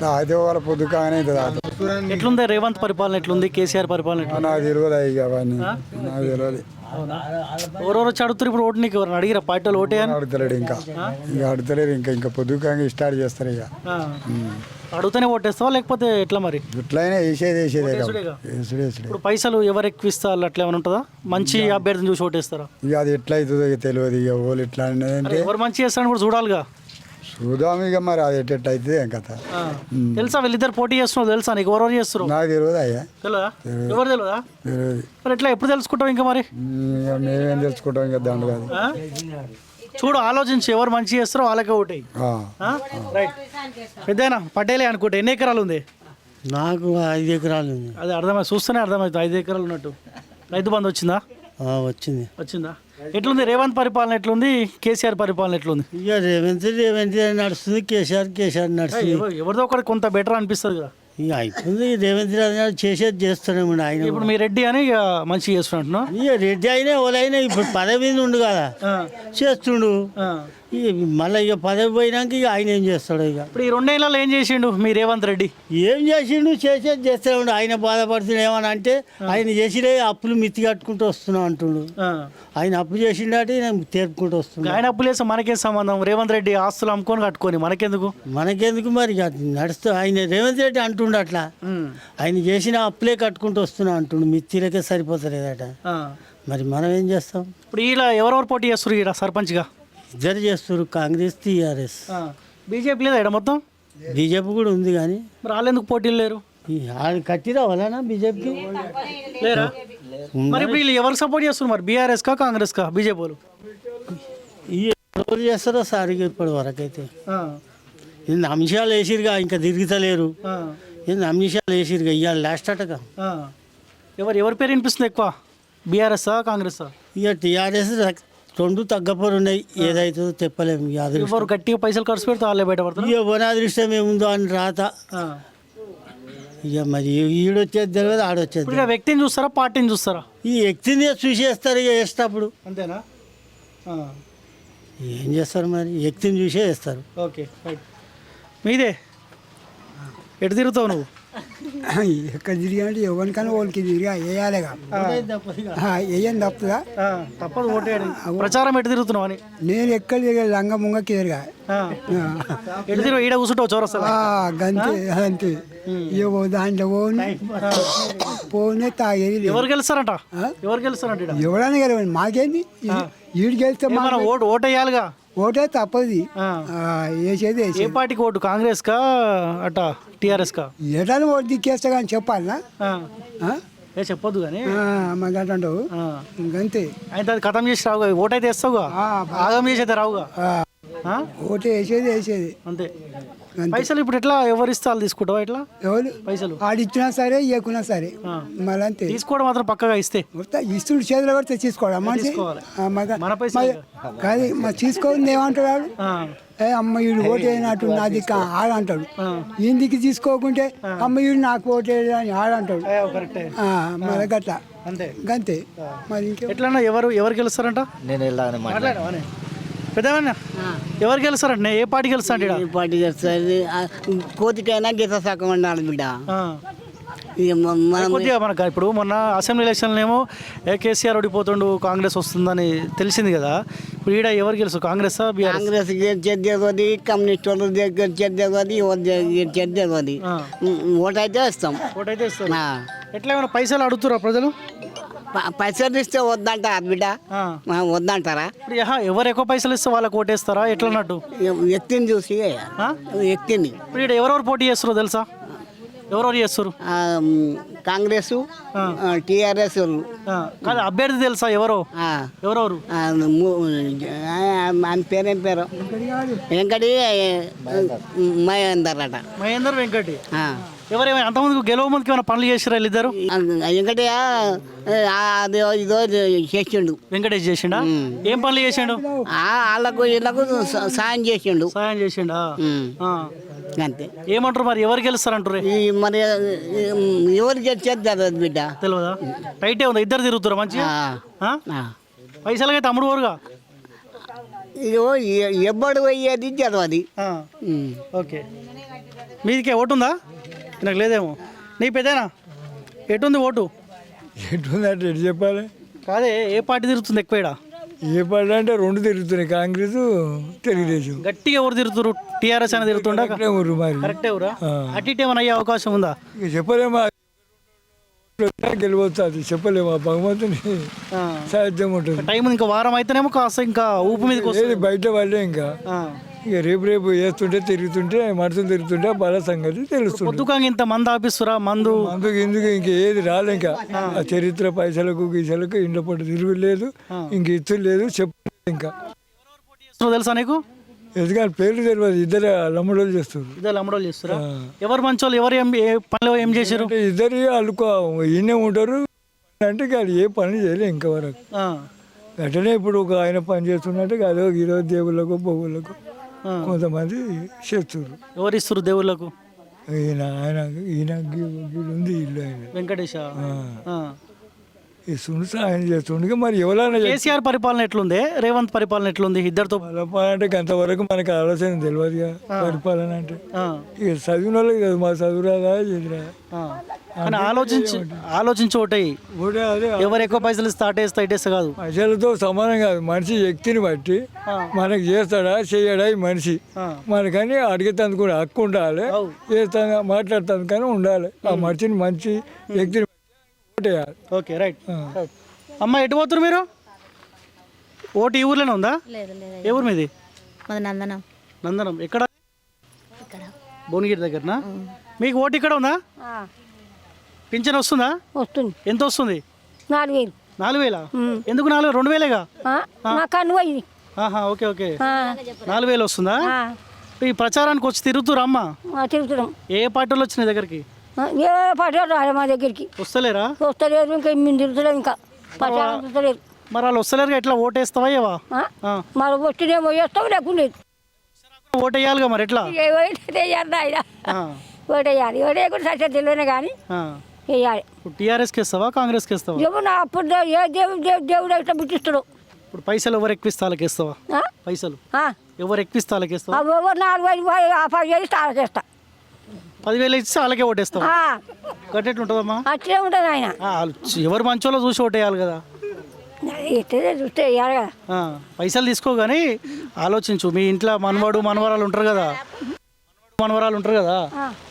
తాగితే వాళ్ళ పొద్దుగానే ఎట్లుంది రేవంత్ పరిపాలన, ఎట్లుంది కేసీఆర్ పరిపాలన ఎట్లుంది? నాకు తెలియదు ఇక అవన్నీ, నాకు తెలియదు. ఎవరెవరు వచ్చి అడుగుతారు ఇప్పుడు ఓటు? నీకు ఎవరు అడిగిరా పార్టీ వాళ్ళు ఓటే అని? అడుగుతలేడు ఇంకా, అడుగుతలేరు ఇంకా పొద్దుగా స్టార్ట్ చేస్తారు ఇక. అడుగుతూనే ఓటేస్తావా లేకపోతే ఎట్లా మరి? ఇట్లయినా వేసేదే ఇప్పుడు పైసలు ఎవరు ఎక్కువ ఇస్తారు అట్లా ఏమైనా ఉంటుందా? మంచి అభ్యర్థిని చూసి ఓటేస్తారా? ఇక అది ఎట్లా అవుతుందో ఇక తెలియదు. ఇక వాళ్ళు ఎట్లా అంటే ఎవరు మంచి చేస్తారని కూడా చూడాలిగా. చూద్దాం ఇక, మరి అది ఎట్ట అవుతుంది ఏం కథ. తెలుసా వీళ్ళిద్దరు పోటీ చేస్తున్నారు? తెలుసా నీకు ఎవరెవరు చేస్తారు? నాకు తెలియదు అయ్యా. తెలియదా? ఎవరు తెలియదా? తెలియదు. మరి ఎట్లా ఎప్పుడు తెలుసుకుంటావు ఇంకా మరి? మేమేం తెలుసుకుంటాం ఇంకా దాంట్లో కాదు. చూడు, ఆలోచించి ఎవరు మంచి చేస్తారో వాళ్ళకే ఓటేయి. రైట్. పెద్దనా పటేలే అనుకుంటా. ఎన్ని ఎకరాలు ఉంది? నాకు 5 ఎకరాలు ఉంది. అదే అర్థమై చూస్తూనే అర్థమవుతుంది 5 ఎకరాలు ఉన్నట్టు. రైతు బంధు వచ్చిందా? వచ్చిందా? ఎట్లుంది రేవంత్ పరిపాలన, ఎట్లుంది కేసీఆర్ పరిపాలన ఎట్లుంది? ఇక రేవంత్ నడుస్తుంది, కేసీఆర్ నడుస్తుంది. ఎవరిదో ఒకటి కొంత బెటర్ అనిపిస్తుంది కదా. ఇక అయిపోయింది, రేవంత్ రెడ్డి చేసేది చేస్తూనే ఉండు. ఆయన ఇప్పుడు మీ రెడ్డి అని ఇక మంచిగా చేస్తున్నట్టున్నా? ఇక రెడ్డి అయినా ఎవరైనా ఇప్పుడు పదవి మీద ఉండు కదా, చేస్తుండు. మళ్ళీ ఇక పదవి పోయినాక ఇక ఆయన ఏం చేస్తాడు ఇక ఇప్పుడు ఈ 2 ఏళ్లలో ఏం చేసిండు మీ రేవంత్ రెడ్డి? ఏం చేసిండు చేస్తూ ఉండు. ఆయన బాధపడుతున్నాడు ఏమని అంటే ఆయన చేసిడే అప్పులు మిత్తి కట్టుకుంటూ వస్తున్నాం అంటుండు. ఆయన అప్పు చేసిండే అంటే నేను తీర్పుకుంటూ వస్తున్నాను. ఆయన అప్పులు వేస్తే మనకేం సంబంధం? రేవంత్ రెడ్డి ఆస్తులు అమ్ముకొని కట్టుకొని మనకెందుకు మరి ఇక నడుస్తూ ఆయన రేవంత్ రెడ్డి అంటుండు అట్లా. ఆయన చేసిన అప్పులే కట్టుకుంటూ వస్తున్నా అంటుండు, మిత్తిలకే సరిపోతలేదట. మరి మనం ఏం చేస్తాం? ఇప్పుడు ఇలా ఎవరెవరు పోటీ చేస్తారు ఇక్కడ సర్పంచ్గా? ఇద్దరు చేస్తారు, కాంగ్రెస్ టీఆర్ఎస్. బీజేపీ లేదా ఇక్కడ మొత్తం? బీజేపీ కూడా ఉంది కానీ మరి వాళ్ళు ఎందుకు పోటీలు లేరు? కట్టి రావాలనా బీజేపీకి లేరా? మరి ఇప్పుడు వీళ్ళు ఎవరు సపోర్ట్ చేస్తున్నారు మరి? బీఆర్ఎస్ కా కాంగ్రెస్ కా బీజేపీ వాళ్ళు? ఎవరు చేస్తారో సార్ ఇప్పటి వరకు అయితే ఎన్ని అంశాలు వేసిరుగా, ఇంకా తిరుగుతలేరు. ఎన్ని అంశాలు వేసిరుగా, ఇవాళ లాస్ట్ అటగా. ఎవరి పేరు వినిపిస్తుంది ఎక్కువ? బీఆర్ఎస్ కాంగ్రెస్? ఇక టీఆర్ఎస్ రెండు తగ్గపోరు ఉన్నాయి, ఏదైతుందో చెప్పలేము. ఎవరు గట్టిగా పైసలు ఖర్చు పెడితే వాళ్ళే బయటపడతారు. ఇక బనాదృష్టం ఏముందో అని రాత. ఇక మరి ఈడొచ్చేది తెలియదు, ఆడొచ్చేది. ఇక వ్యక్తిని చూస్తారా పార్టీని చూస్తారా? ఈ వ్యక్తిని చూసేస్తారు ఇక వేసేటప్పుడు. అంతేనా? ఏం చేస్తారు మరి, వ్యక్తిని చూసే వేస్తారు. Okay right. మీదే ఎటు తిరుగుతావు నువ్వు? ఎక్కడ తిరిగా అంటే ఎవరికైనా వాళ్ళకి తిరిగా వేయాలిగా, వేయని తప్పుదా? తప్పదు ఓటేయడం. ప్రచారం ఎటు తిరుగుతున్నావు అని? నేను ఎక్కడ తిరిగా లంగ ముంగకి తిరిగా ఎటు తిరుగు? ఈడ కూర్చుంటావు చౌరస్తా? గంతే అంతే. ఏవో దాంట్లో పోనే తాగేది. ఎవరు గెలుస్తారంట? ఎవరు గెలుస్తారంట? ఎవరైనా గెలవండి, మాకేంది. ఈడు గెలిస్తే మనం ఓటు వేయాలిగా. ఓటే తప్పది, వేసేది ఏ పార్టీకి ఓటు? కాంగ్రెస్ కా అట టీఆర్ఎస్ కా? ఎటాను ఓటు దిక్కేస్తా కానీ చెప్పాలనా? చెప్పొద్దు కానీ మాకు అంటావు ఇంకంతే. అయితే అది ఖతం చేసి రావుగా, ఓటు అయితే వేస్తావుగా, ఆగం చేసి అయితే రావుగా. ఓటే వేసేది అంతే. పైసలు ఇప్పుడు ఎట్లా ఎవరు ఇస్తే వాళ్ళు తీసుకుంటావా? ఎట్లా ఎవరు పైసలు ఆడిచ్చినా సరే ఇవ్వకున్నా సరే మళ్ళీ అంతే. తీసుకోవడం మాత్రం పక్కగా ఇస్తే ఇస్తుడు చేతిలో పడితే తీసుకోవడం మనిషి మన పైసలు కాదు. మరి తీసుకోండి ఏమంటాడు, అమ్మ వీడు ఓటు అయినట్టు నాది ఆడంటాడు. ఇంటికి తీసుకోకుంటే అమ్మ వీడు నాకు ఓటు అని ఆడంటాడు. మరి గట్లా అంతే గంతే. మరి ఎట్లా ఎవరు గెలుస్తారంట? నేను వెళ్ళాలని మాట్లాడమని పెద్దమన్నా ఎవరు గెలుస్తారంట? ఏ పార్టీ గెలుస్తా? ఏ పార్టీ గెలుస్తుంది? కోతికైనా గీత సగం ఉండాలి బిడ్డ. కొద్దిగా మనకు ఇప్పుడు మొన్న అసెంబ్లీ ఎలక్షన్లు ఏమో కేసీఆర్ ఓడిపోతుండు, కాంగ్రెస్ వస్తుందని తెలిసింది కదా. ఇప్పుడు ఈడ ఎవరు గెలుసు? కాంగ్రెస్ కాంగ్రెస్ గెలిచేది, కమ్యూనిస్ట్ వాళ్ళు గెలిచేది, గెలిచేది. ఓటైతే ఇస్తాం. ఓటైతే ఇస్తాం. ఎట్లా ఏమైనా పైసలు అడుగుతారా ప్రజలు? పైసలు ఇస్తే వద్దంటారా బిడ్డ? వద్దంటారా? ఇప్పుడు ఎవరు ఎక్కువ పైసలు ఇస్తే వాళ్ళకి ఓటేస్తారా? ఎట్లా అన్నట్టు వ్యక్తిని చూసి వ్యక్తిని. ఇప్పుడు ఇక్కడ ఎవరెవరు పోటీ చేస్తారో తెలుసా? ఎవరెవరు చేస్తారు? కాంగ్రెస్ టీఆర్ఎస్ కాదు, అభ్యర్థి తెలుసా ఎవరో? ఎవరెవరు? ఆయన పేరేం పేరు? వెంకటి మహేందర్ అట. మహేందర్ వెంకటి. ఎవరేమైనా అంతమంది గెలవ మందికి ఏమైనా పనులు చేసిరా వీళ్ళిద్దరు? వెంకటయ్య అదో ఇదో చేసిండు. వెంకటేష్ చేసిండా? ఏం పనులు చేసిండు? వాళ్ళకు వీళ్ళకు సాయం చేసిండు. సాయం చేసిండా? అంతే. ఏమంటారు మరి? ఎవరు గెలుస్తారంటారు? మరి ఎవరు గెలిచేది తెలియదు బిడ్డ. తెలియదా? రైటే ఉందా? ఇద్దరు తిరుగుతారా మంచిగా? పైసలకైతే అమ్ముడు పోరుగా. ఇగో ఎవ్వడు పోయేది చదవది. ఓకే. మీదికే ఓటు ఉందా? నాకు లేదేమో. నీ పెద్దనా ఎటుంది ఓటు? ఎటుందంటే ఎటు చెప్పాలి? కాదే, ఏ పార్టీ తిరుగుతుంది ఎక్కువ? ఏ పార్టీ అంటే రెండు తిరుగుతున్నాయి, కాంగ్రెస్ తెలుగుదేశం. గట్టిగా ఎవరు తిరుగుతారు? టీఆర్ఎస్ అని తిరుగుతుండ? కరెక్టే ఊరా? అటు ఇటు ఏమైనా అయ్యే అవకాశం ఉందా? ఇక చెప్పలేమా, గెలవచ్చు చెప్పలేమా, భగవంతుని సాధ్యం ఉంటుంది. టైం ఇంకా వారం అయితేనేమో కాస్త ఇంకా ఊపు మీదకి బయట వాళ్ళే ఇంకా ఇక రేపు వేస్తుంటే తిరుగుతుంటే మనుషులు తిరుగుతుంటే బాల సంగతి తెలుస్తుంది. పొద్దుకాంగా ఇంత మందు ఆపిస్తురా? అందుకు ఎందుకు ఇంక ఏది రాలే. ఇంకా ఆ చరిత్ర పైసలకు గీసలకు ఇంట్లో పట్టు తిరుగులేదు, ఇంక ఇత్తు లేదు, చెప్పలేదు. ఇంకా తెలుసా నీకు? ఎందుకంటే పేర్లు తెలియదు. ఇద్దరు లమ్మడోళ్ళు చేస్తారు. ఇద్దరు లమ్మడోళ్ళు చేస్తారా? ఎవరు మంచోళ్ళు? ఎవరు పనిలో ఏం చేశారు? ఇద్దరు అల్లుకో ఈయనే ఉంటారు అంటే కాదు, ఏ పని చేయలే ఇంకా వరకు. అట్లనే ఇప్పుడు ఒక ఆయన పని చేస్తున్నట్టు కాదు, ఈరోజు దేవుళ్ళకు బొగుళ్ళకు కొంతమంది చేస్తున్నారు. ఎవరు ఇస్తారు దేవుళ్ళకు? ఈయన ఉంది ఇల్లు ఆయన వెంకటేశ. ఇస్తుండు సాయం చేస్తుండగా మరి ఎవరైనా కేసీఆర్ పరిపాలన ఎట్లుంది, రేవంత్ పరిపాలన ఎట్లుంది? ఇద్దరితో అంటే అంతవరకు మనకు ఆలోచన తెలియదుగా పరిపాలన అంటే ఇక చదివిన వాళ్ళకి కదా మా చదువు రాదా చదివిరా కానీ ఆలోచించి ఓటేయి. కూడా అదే ఎవరు ఎక్కువ పైసలు ఇస్తే అటేస్తా ఇటేస్తా కాదు. పైసలతో సమానం కాదు, మనిషి వ్యక్తిని బట్టి మనకి చేస్తాడా చేయడా ఈ మనిషి మనకని అడిగేందుకు కూడా హక్కు ఉండాలి, చేస్తాను మాట్లాడుతాను కానీ ఉండాలి. ఆ మనిషిని మంచి వ్యక్తిని ఓటేయాలి. Okay right. అమ్మ ఎటు పోతున్నారు మీరు? ఓటు ఈ ఊర్లోనే ఉందా? ఏ ఊరు మీది? నందనం. ఎక్కడ? భువనగిరి దగ్గరనా? మీకు ఓటు ఇక్కడ ఉందా? పింఛన్ వస్తుందా? వస్తుంది. ఎంత వస్తుంది? 4000. 4000? ఎందుకు 4? 2000గా? నాకు అనువైంది. ఓకే ఓకే 4000 వస్తుందా? ఈ ప్రచారానికి వచ్చి తిరుగుతురా అమ్మ? తిరుగుతున్నాం. ఏ పార్టీలు వచ్చినాయి దగ్గరికి? ఏ పార్టీ రాలే మా దగ్గరికి. వస్తలేరా? వస్తలేరు, ఇంకా మేము తిరుగుతలేము, ఇంకా ప్రచారం చూస్తలేరు. మరి వాళ్ళు వస్తలేరుగా, ఎట్లా ఓటేస్తావా? ఏవా మరి వచ్చినే పోయేస్తాం, లేకుండా ఓటేయాలిగా, మరి ఎట్లా? వేయాలి ఆయన, ఓటేయాలి. ఓటేయకుండా సత్యం తెలియనే కానీ వేయాలి. టీఆర్ఎస్కి ఇస్తావా, కాంగ్రెస్కి ఇస్తావా? ఏమన్నా అప్పుడు ఏ దేవుడు ఎట్లా పుట్టిస్తాడు. ఇప్పుడు పైసలు ఎవరు ఎక్కిస్తే వాళ్ళకి ఇస్తావా? పైసలు ఎవరు ఎక్కిస్తే వాళ్ళకి ఇస్తావా? 4,000 తాళకేస్తా. 10,000 ఇస్తే వాళ్ళకే ఓటేస్తావా? గట్టెట్లుంటుందమ్మా? అట్లే ఉంటుంది ఆయన. ఎవరు మంచోళ్ళో చూసి ఓటేయాలి కదా. ఎట్లే చూస్తే వేయాలి కదా. పైసలు తీసుకో కానీ ఆలోచించు. మీ ఇంట్లో మనవరాలు ఉంటారు కదా,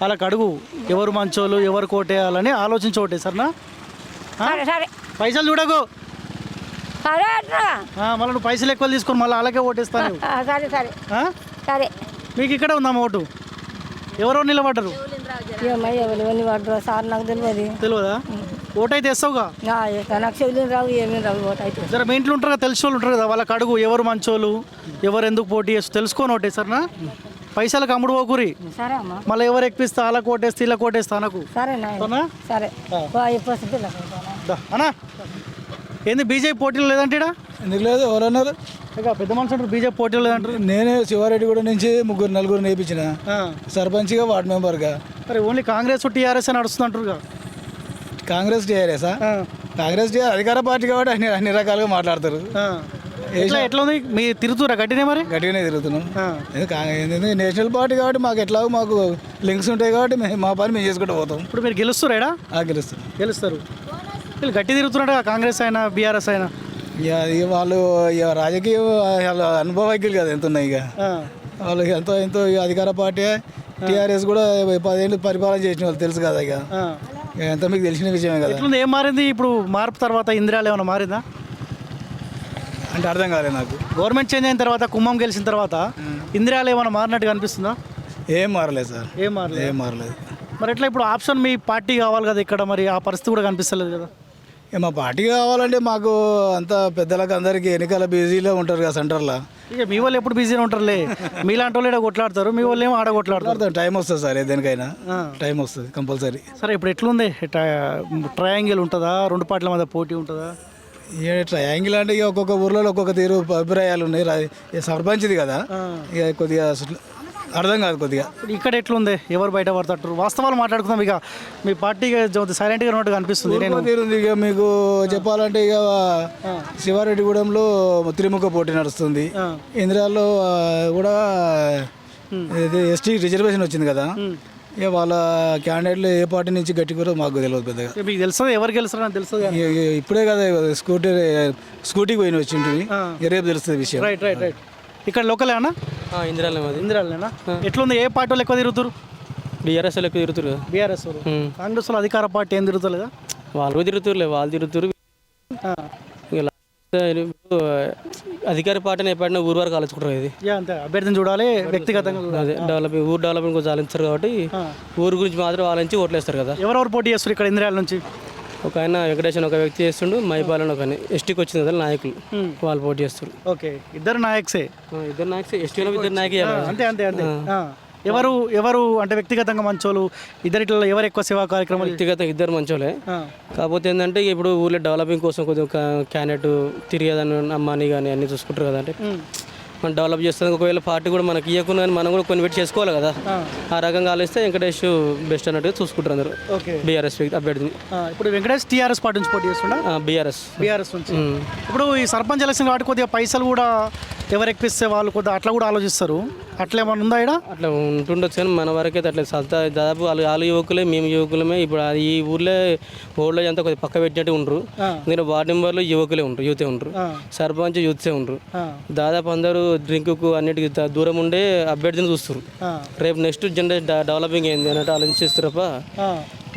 వాళ్ళకి అడుగు ఎవరు మంచోళ్ళు, ఎవరు కోటేయాలని ఆలోచించి ఓటే. సరేనా? సరే సరే. పైసలు చూడకు. సరే అట్లా. మళ్ళీ నువ్వు పైసలు ఎక్కువ తీసుకొని మళ్ళీ అలాగే ఓటేస్తాను. సరే సరే సరే. మీకు ఇక్కడ ఉందమ్మా ఓటు? ఎవరో నిలబడ్డరు? ఎవరివన్నీ పడ్డారు సార్, నాకు తెలియదా? ఓటు అయితే వేస్తావుగా? నాకు చెవులు రావు, ఏమీ రావు. ఓటు అయితే సరే, మీ ఇంట్లో ఉంటారు కదా, తెలిసిన వాళ్ళు ఉంటారు కదా, వాళ్ళకి అడుగు ఎవరు మంచోళ్ళు, ఎవరు ఎందుకు పోటీ చేస్తూ తెలుసుకొని ఓటే. సరేనా? పైసలకు అమ్ముడు పోకూరి. సరే అమ్మా. మళ్ళీ ఎవరు ఎక్కిస్తా అలా కోటేస్తే ఇలా కోటేస్తా నాకు. సరే సరే. అన్నా ఏంది బీజేపీ పోటీలో లేదంటే? ఎందుకు లేదు? ఎవరన్నారు? ఇక పెద్ద మనుషులు అంటారు బీజేపీ పోటీలో లేదంటారు. నేనే శివారెడ్డి కూడా నుంచి 3-4 నేర్పించిన సర్పంచ్గా, వార్డు మెంబర్గా. మరి ఓన్లీ కాంగ్రెస్ టీఆర్ఎస్ నడుస్తుంది అంటారుగా. కాంగ్రెస్ టీఆర్ఎసా? కాంగ్రెస్ అధికార పార్టీ కాబట్టి అన్ని రకాలుగా మాట్లాడతారు. ఎట్లా ఉంది? మీ తిరుగుతురా గట్టినే? మరి గట్టిగానే తిరుగుతున్నాం. నేషనల్ పార్టీ కాబట్టి మాకు లింక్స్ ఉంటాయి కాబట్టి మా పని మేము చేసుకుంటూ పోతాం. ఇప్పుడు మీరు గెలుస్తారా? గెలుస్తారు. వీళ్ళు గట్టి తిరుగుతున్నాడు, కాంగ్రెస్ అయినా బీఆర్ఎస్ అయినా. ఇక వాళ్ళు రాజకీయ అనుభవజ్ఞులు కదా, ఎంత ఉన్నాయి. ఇక వాళ్ళు ఎంతో అధికార పార్టీ టీఆర్ఎస్ కూడా 10 ఏళ్ళు పరిపాలన చేసిన వాళ్ళు తెలుసు కదా. ఇక ఎంత మీకు తెలిసిన విషయమే కదా. ఏం మారింది ఇప్పుడు? మార్పు తర్వాత ఇందిరాలు ఏమైనా మారిందా అంటే అర్థం కాలేదు నాకు. గవర్నమెంట్ చేంజ్ అయిన తర్వాత, కుమ్మం గెలిచిన తర్వాత ఇందిరాలు ఏమైనా మారినట్టుగా అనిపిస్తుందా? ఏం మారలేదు సార్, ఏం మారలేదు. మరి ఎట్లా ఇప్పుడు ఆప్షన్ మీ పార్టీ కావాలి కదా ఇక్కడ, మరి ఆ పరిస్థితి కూడా కనిపిస్తలేదు కదా. మా పార్టీ కావాలంటే మాకు అంత పెద్దలకు అందరికీ ఎన్నికల బిజీలో ఉంటారు కదా సెంటర్లో. ఇక మీ వాళ్ళు ఎప్పుడు బిజీగా ఉంటారులే. మీలాంటి వాళ్ళు ఇక్కడ కొట్లాడతారు, మీ వాళ్ళు ఏమో ఆడ కొట్లాడతారు. టైం వస్తుంది సార్, దేనికైనా టైం వస్తుంది కంపల్సరీ. సరే, ఇప్పుడు ఎట్లుంది? ట్రయాంగిల్ ఉంటుందా? 2 పార్టీల మధ్య పోటీ ఉంటుందా? ట్రయాంగిల్ అంటే ఇక ఒక్కొక్క ఊర్లో ఒక్కొక్క తీరు అభిప్రాయాలు ఉన్నాయి. సర్పంచ్ది కదా, ఇక కొద్దిగా అర్థం కాదు కొద్దిగా. ఇక్కడ ఎట్లుంది? ఎవరు బయట పడతారు? వాస్తవాలు మాట్లాడుకుందాం. ఇక మీ పార్టీ సైలెంట్గా ఉన్నట్టు కనిపిస్తుంది. ఇక మీకు చెప్పాలంటే ఇక శివారెడ్డిగూడెంలో త్రిముఖ పోటీ నడుస్తుంది. ఇందిరాల్లో కూడా ఎస్టీ రిజర్వేషన్ వచ్చింది కదా, ఇక వాళ్ళ క్యాండిడేట్లు ఏ పార్టీ నుంచి గట్టికూరో మాకు తెలియదు పెద్దగా. మీకు తెలుస్తుంది ఎవరు గెలుస్తారని తెలుస్తుంది? ఇప్పుడే కదా స్కూటీకి పోయిన వచ్చింటివి, రేపు తెలుస్తుంది విషయం. రైట్. ఇక్కడ లోకల్ ఏమన్నా? ఇందిరాలేనా? ఎట్లుంది? ఏ పార్టీ వాళ్ళు ఎక్కువ తిరుగుతారు? బీఆర్ఎస్ ఎక్కువ తిరుగుతారు. బీఆర్ఎస్ కాంగ్రెస్ వాళ్ళు అధికార పార్టీ ఏం తిరుగుతలేదా? వాళ్ళు తిరుగుతారులే, వాళ్ళు తిరుగుతారు. అధికార పార్టీని ఎప్పుడైనా ఊరు వరకు ఆలోచుకుంటారు. ఇది అంతే, అభ్యర్థిని చూడాలి, వ్యక్తిగతంగా అదే ఊరు డెవలప్మెంట్ గురించి ఆలోచిస్తారు కాబట్టి ఊరు గురించి మాత్రం ఆలోచించి ఓట్లేస్తారు కదా. ఎవరెవరు పోటీ చేస్తారు ఇక్కడ ఇందిరాల నుంచి? ఒక ఆయన వెంకటేశ్వర ఒక వ్యక్తి చేస్తుండు, మైపాలన ఒక ఎస్టీకి వచ్చింది కదా నాయకులు, వాళ్ళు పోటీ చేస్తారు. ఓకే, ఇద్దరు నాయక్సే. ఎస్టీలో 2 నాయకులు. అంతే. ఎవరు అంటే వ్యక్తిగతంగా మంచోళ్ళు? ఇద్దరిలో ఎవరు ఎక్కువ సేవా కార్యక్రమాలు? వ్యక్తిగతంగా 2 మంచోళ్ళే. కాకపోతే ఏంటంటే ఇప్పుడు ఊళ్ళో డెవలపింగ్ కోసం కొద్దిగా క్యాండిడేట్ తిరిగేదని అమ్మాని కానీ అన్ని చూసుకుంటారు కదా. అంటే మనం డెవలప్ చేస్తుంది. ఒకవేళ పార్టీ కూడా మనకి ఇవ్వకుండా మనం కూడా కొన్ని పెట్టి చేసుకోవాలి కదా, ఆ రకంగా ఆలోచిస్తే వెంకటేష్ బెస్ట్ అన్నట్టుగా చూసుకుంటారు అందరూ. ఓకే. బీఆర్ఎస్ అభ్యర్థిని. ఇప్పుడు వెంకటేష్ టీఆర్ఎస్ పార్టీ నుంచి పోటీ చేస్తున్నా. బీఆర్ఎస్ నుంచి. ఇప్పుడు ఈ సర్పంచ్ ఎలక్షన్ కాబట్టి కొద్దిగా పైసలు కూడా ఎవరు ఎక్కిస్తే వాళ్ళు కొద్దిగా అట్లా కూడా ఆలోచిస్తారు. అట్లా ఏమన్నా ఉందా ఇక్కడ? అట్లా ఉంటుండొచ్చు కానీ మన వరకైతే అట్లా దాదాపు వాళ్ళు యువకులే, మేము యువకులమే. ఇప్పుడు ఈ ఊర్లో ఓల్డ్ అంతా కొద్దిగా పక్క పెట్టినట్టు ఉండరు. నేను వార్డు మెంబర్లు యువకులే ఉంటారు, యూతే ఉంటారు. సర్పంచ్ యూత్సే ఉంటారు. దాదాపు అందరూ డ్రింక్కు అన్నిటికీ దూరం ఉండే అభ్యర్థిని చూస్తారు. రేపు నెక్స్ట్ జనరేషన్ డెవలపింగ్ ఏంది అన్నట్టు ఆలోచిస్తారప్ప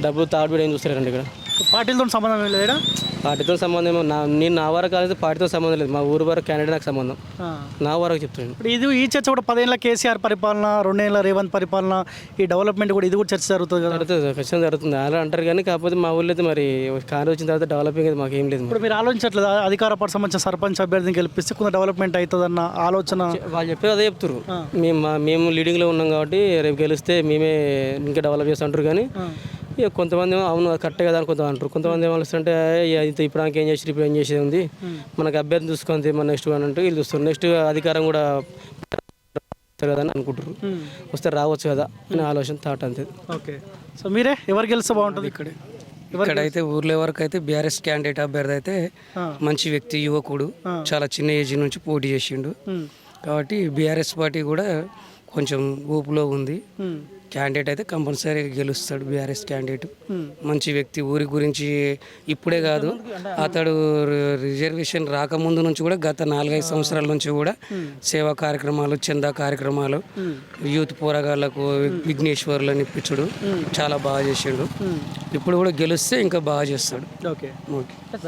డబ్బులు తాడుబడి ఏం చూస్తారండి ఇక్కడ. పార్టీలతో సంబంధం లేదా? పార్టీతో సంబంధం నేను నా వరకు కాలేదు, పార్టీతో సంబంధం లేదు. మా ఊరు వరకు క్యాండిడేట్ నాకు సంబంధం, నా వరకు చెప్తాను. ఇప్పుడు ఇది ఈ చర్చ కూడా 10 ఏళ్ళ కేసీఆర్ పరిపాలన, 2 ఏళ్ళ రేవంత్ పరిపాలన, ఈ డెవలప్మెంట్ కూడా ఇది కూడా చర్చ జరుగుతుంది కదా? జరుగుతుంది, ఖచ్చితంగా జరుగుతుంది. అలా అంటారు కానీ కాకపోతే మా ఊళ్ళో అయితే మరి కాంగ్రెస్ వచ్చిన తర్వాత డెవలపింగ్ అయితే మాకు ఏం లేదు. ఇప్పుడు మీరు ఆలోచించట్లేదు అధికార పార్టీ సంబంధించిన సర్పంచ్ అభ్యర్థిని గెలిపిస్తే కొంత డెవలప్మెంట్ అవుతుందన్న ఆలోచన? వాళ్ళు చెప్పారు, అదే చెప్తారు. మేము లీడింగ్లో ఉన్నాం కాబట్టి రేపు గెలిస్తే మేమే ఇంకా డెవలప్ చేస్తూ అంటారు. కానీ ఇక కొంతమంది అవును కరెక్టే కదా అని కొంతమంది అంటారు. కొంతమంది ఏమనిస్తుంటే ఇప్పుడు ఏం చేసి ఇప్పుడు ఏం చేసేది ఉంది, మనకు అభ్యర్థి చూసుకుంది మన నెక్స్ట్ అని అంటే వీళ్ళు చూస్తారు. నెక్స్ట్ అధికారం కూడా కదా అని అనుకుంటారు. వస్తే రావచ్చు కదా అనే ఆలోచన థాట్ అంతే. ఓకే. సో మీరే ఎవరు గెలిస్తే బాగుంటుంది? ఇక్కడైతే ఊర్లో వరకు అయితే బీఆర్ఎస్ క్యాండిడేట్ అభ్యర్థి అయితే మంచి వ్యక్తి, యువకుడు, చాలా చిన్న ఏజ్ నుంచి పోటీ చేసిండు. కాబట్టి బీఆర్ఎస్ పార్టీ కూడా కొంచెం ఊపులో ఉంది. క్యాండిడేట్ అయితే కంపల్సరీగా గెలుస్తాడు. బీఆర్ఎస్ క్యాండిడేట్ మంచి వ్యక్తి, ఊరి గురించి ఇప్పుడే కాదు అతడు రిజర్వేషన్ రాకముందు నుంచి కూడా గత 4-5 సంవత్సరాల నుంచి కూడా సేవా కార్యక్రమాలు, చందా కార్యక్రమాలు, యూత్ పోరాగాళ్లకు విఘ్నేశ్వర్లను ఇప్పించడు, చాలా బాగా చేసాడు. ఇప్పుడు కూడా గెలిస్తే ఇంకా బాగా చేస్తాడు. ఓకే.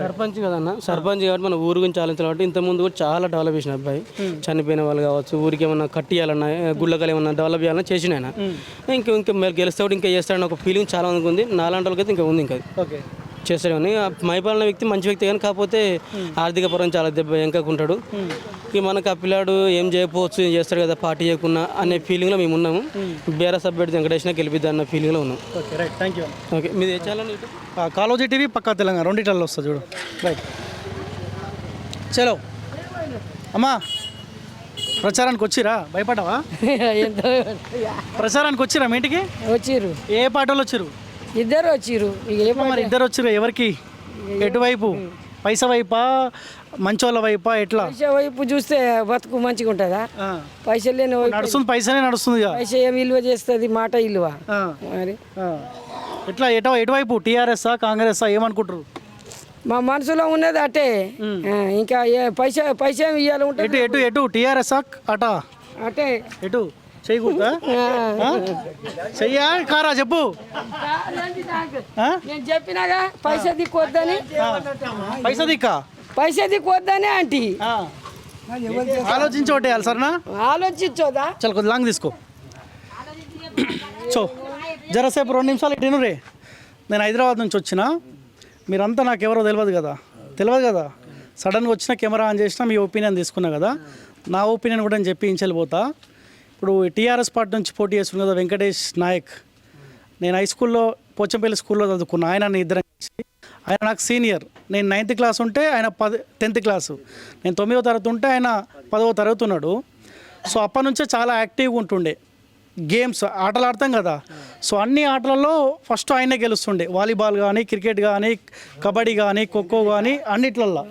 సర్పంచ్ కదన్న, సర్పంచ్ కాబట్టి మన ఊరు గురించి ఆలోచించాలి కాబట్టి ఇంతకుముందు కూడా చాలా డెవలప్ చేసిన అబ్బాయి. చనిపోయిన వాళ్ళు కావచ్చు, ఊరికి ఏమన్నా కట్టియాలన్నా, గుళ్ళకలు ఏమన్నా డెవలప్ చేయాలన్నా చేసిన ఆయన. ఇంకా మీరు గెలుస్తాడు, ఇంకా చేస్తాడని ఒక ఫీలింగ్ చాలా మందికి ఉంది. నాలాంటి వాళ్ళకి అయితే ఇంకా ఉంది, ఇంకా ఓకే చేస్తాడు. కానీ మైపాలన వ్యక్తి మంచి వ్యక్తి కానీ కాకపోతే ఆర్థిక పరంగా చాలా దెబ్బ వెంకకుంటాడు. ఇక మనకు ఆ పిల్లాడు ఏం చేయకపోవచ్చు, ఏం చేస్తాడు కదా పార్టీ చేయకున్నా అనే ఫీలింగ్లో మేము ఉన్నాము. బీఆర్ఎస్ అభ్యర్థి వెంకటేశ్వర గెలిపిద్దా అన్న ఫీలింగ్లో ఉన్నాం. Okay right, thank you. Okay, మీది ఏ ఛానల్? కాలోజీ టీవీ, పక్కా తెలంగాణ, రెండిటల్లో వస్తుంది చూడు. రైట్, చలో అమ్మా. ప్రచారానికి వచ్చిరా? భయపడ్డావా? ప్రచారానికి వచ్చిరా మీ ఇంటికి? వచ్చిర్రు. ఏ పార్టీలు వచ్చిర్రు? ఇద్దరు వచ్చిర్రు. మరి ఇద్దరు వచ్చిర్రు, ఎవరికి? ఎటువైపు? పైసా వైపా, మంచోళ్ళ వైపా, ఎట్లా? పైసా వైపు చూస్తే బతుకు మంచిగా ఉంటుందా? పైసలు లేని నడుస్తుంది, పైసనే నడుస్తుంది. పైసా ఏం విలువ చేస్తుంది, మాట విలువ. మరి ఎట్లా ఎటువైపు? టీఆర్ఎస్ఆ, కాంగ్రెసా, ఏమనుకుంటారు? మా మనసులో ఉన్నది అటే. ఇంకా పైసా ఇవ్వాలి ఉంటే ఎటు టీఆర్ఎస్ఆ అటా? అటే. ఎటు చేయకూడదా? చెయ్యా కారా చెప్పు. నేను చెప్పినాగా పైసా దిక్కొద్దని. పైసా దిక్కొద్దని ఆంటీ ఆలోచించి ఓటేయాలి. సరేనా? ఆలోచించోదా? చల్ కొద్ది లాంగ్ తీసుకో. చో జరసేపు 2 నిమిషాలు ఇటు రే. నేను హైదరాబాద్ నుంచి వచ్చిన, మీరంతా నాకు ఎవరో తెలియదు కదా. సడన్గా వచ్చిన కెమెరా ఆన్ చేసినా మీ ఒపీనియన్ తీసుకున్నా కదా, నా ఒపీనియన్ కూడా నేను చెప్పి ఇంచెళ్ళిపోతా. ఇప్పుడు టీఆర్ఎస్ పార్టీ నుంచి పోటీ చేస్తుంది కదా వెంకటేష్ నాయక్. నేను హై స్కూల్లో పోచంపల్లి స్కూల్లో చదువుకున్నా. ఆయన ఇద్దరం కలిసి, ఆయన నాకు సీనియర్. నేను 9th క్లాస్ ఉంటే ఆయన 10th క్లాసు. నేను 9వ తరగతి ఉంటే ఆయన 10వ తరగతి ఉన్నాడు. సో అప్పటి నుంచే చాలా యాక్టివ్గా ఉంటుండే. గేమ్స్ ఆటలు ఆడతాం కదా, సో అన్ని ఆటలలో ఫస్ట్ ఆయనే గెలుస్తుండే. వాలీబాల్ కానీ, క్రికెట్ కానీ, కబడ్డీ కానీ, ఖోఖో కానీ అన్నిట్లల్లో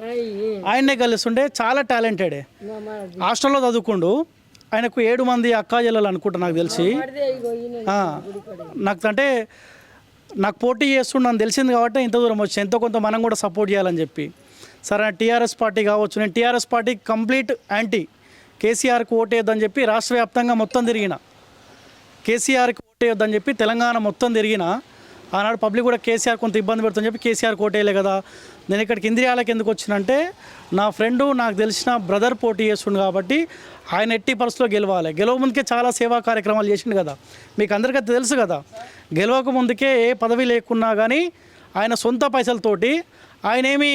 ఆయనే గెలుస్తుండే. చాలా టాలెంటెడే. హాస్టల్లో చదువుకుండు. ఆయనకు 7 మంది అక్కా చెల్లెలు అనుకుంటా నాకు తెలిసి. నాకు పోటీ చేస్తుండ అని తెలిసింది కాబట్టి ఇంత దూరం వచ్చి ఎంతో కొంత మనం కూడా సపోర్ట్ చేయాలని చెప్పి. సరే టీఆర్ఎస్ పార్టీ కావచ్చు, నేను టీఆర్ఎస్ పార్టీ కంప్లీట్ యాంటీ. కేసీఆర్కి ఓటేద్దని చెప్పి రాష్ట్ర వ్యాప్తంగా మొత్తం తిరిగిన. కేసీఆర్కి ఓటేయొద్దని చెప్పి తెలంగాణ మొత్తం తిరిగిన. ఆనాడు పబ్లిక్ కూడా కేసీఆర్ కొంత ఇబ్బంది పెడుతుందని చెప్పి కేసీఆర్ ఓటేయలే కదా. నేను ఇక్కడికి ఇంద్రియాలకు ఎందుకు వచ్చినంటే, నా ఫ్రెండు నాకు తెలిసిన బ్రదర్ పోటీ చేస్తుండు కాబట్టి ఆయన ఎట్టి పరిస్థితిలో గెలవాలి. గెలవ ముందుకే చాలా సేవా కార్యక్రమాలు చేసిండు కదా, మీకు అందరికీ తెలుసు కదా. గెలవక ముందుకే ఏ పదవి లేకున్నా కానీ ఆయన సొంత పైసలతోటి, ఆయన ఏమి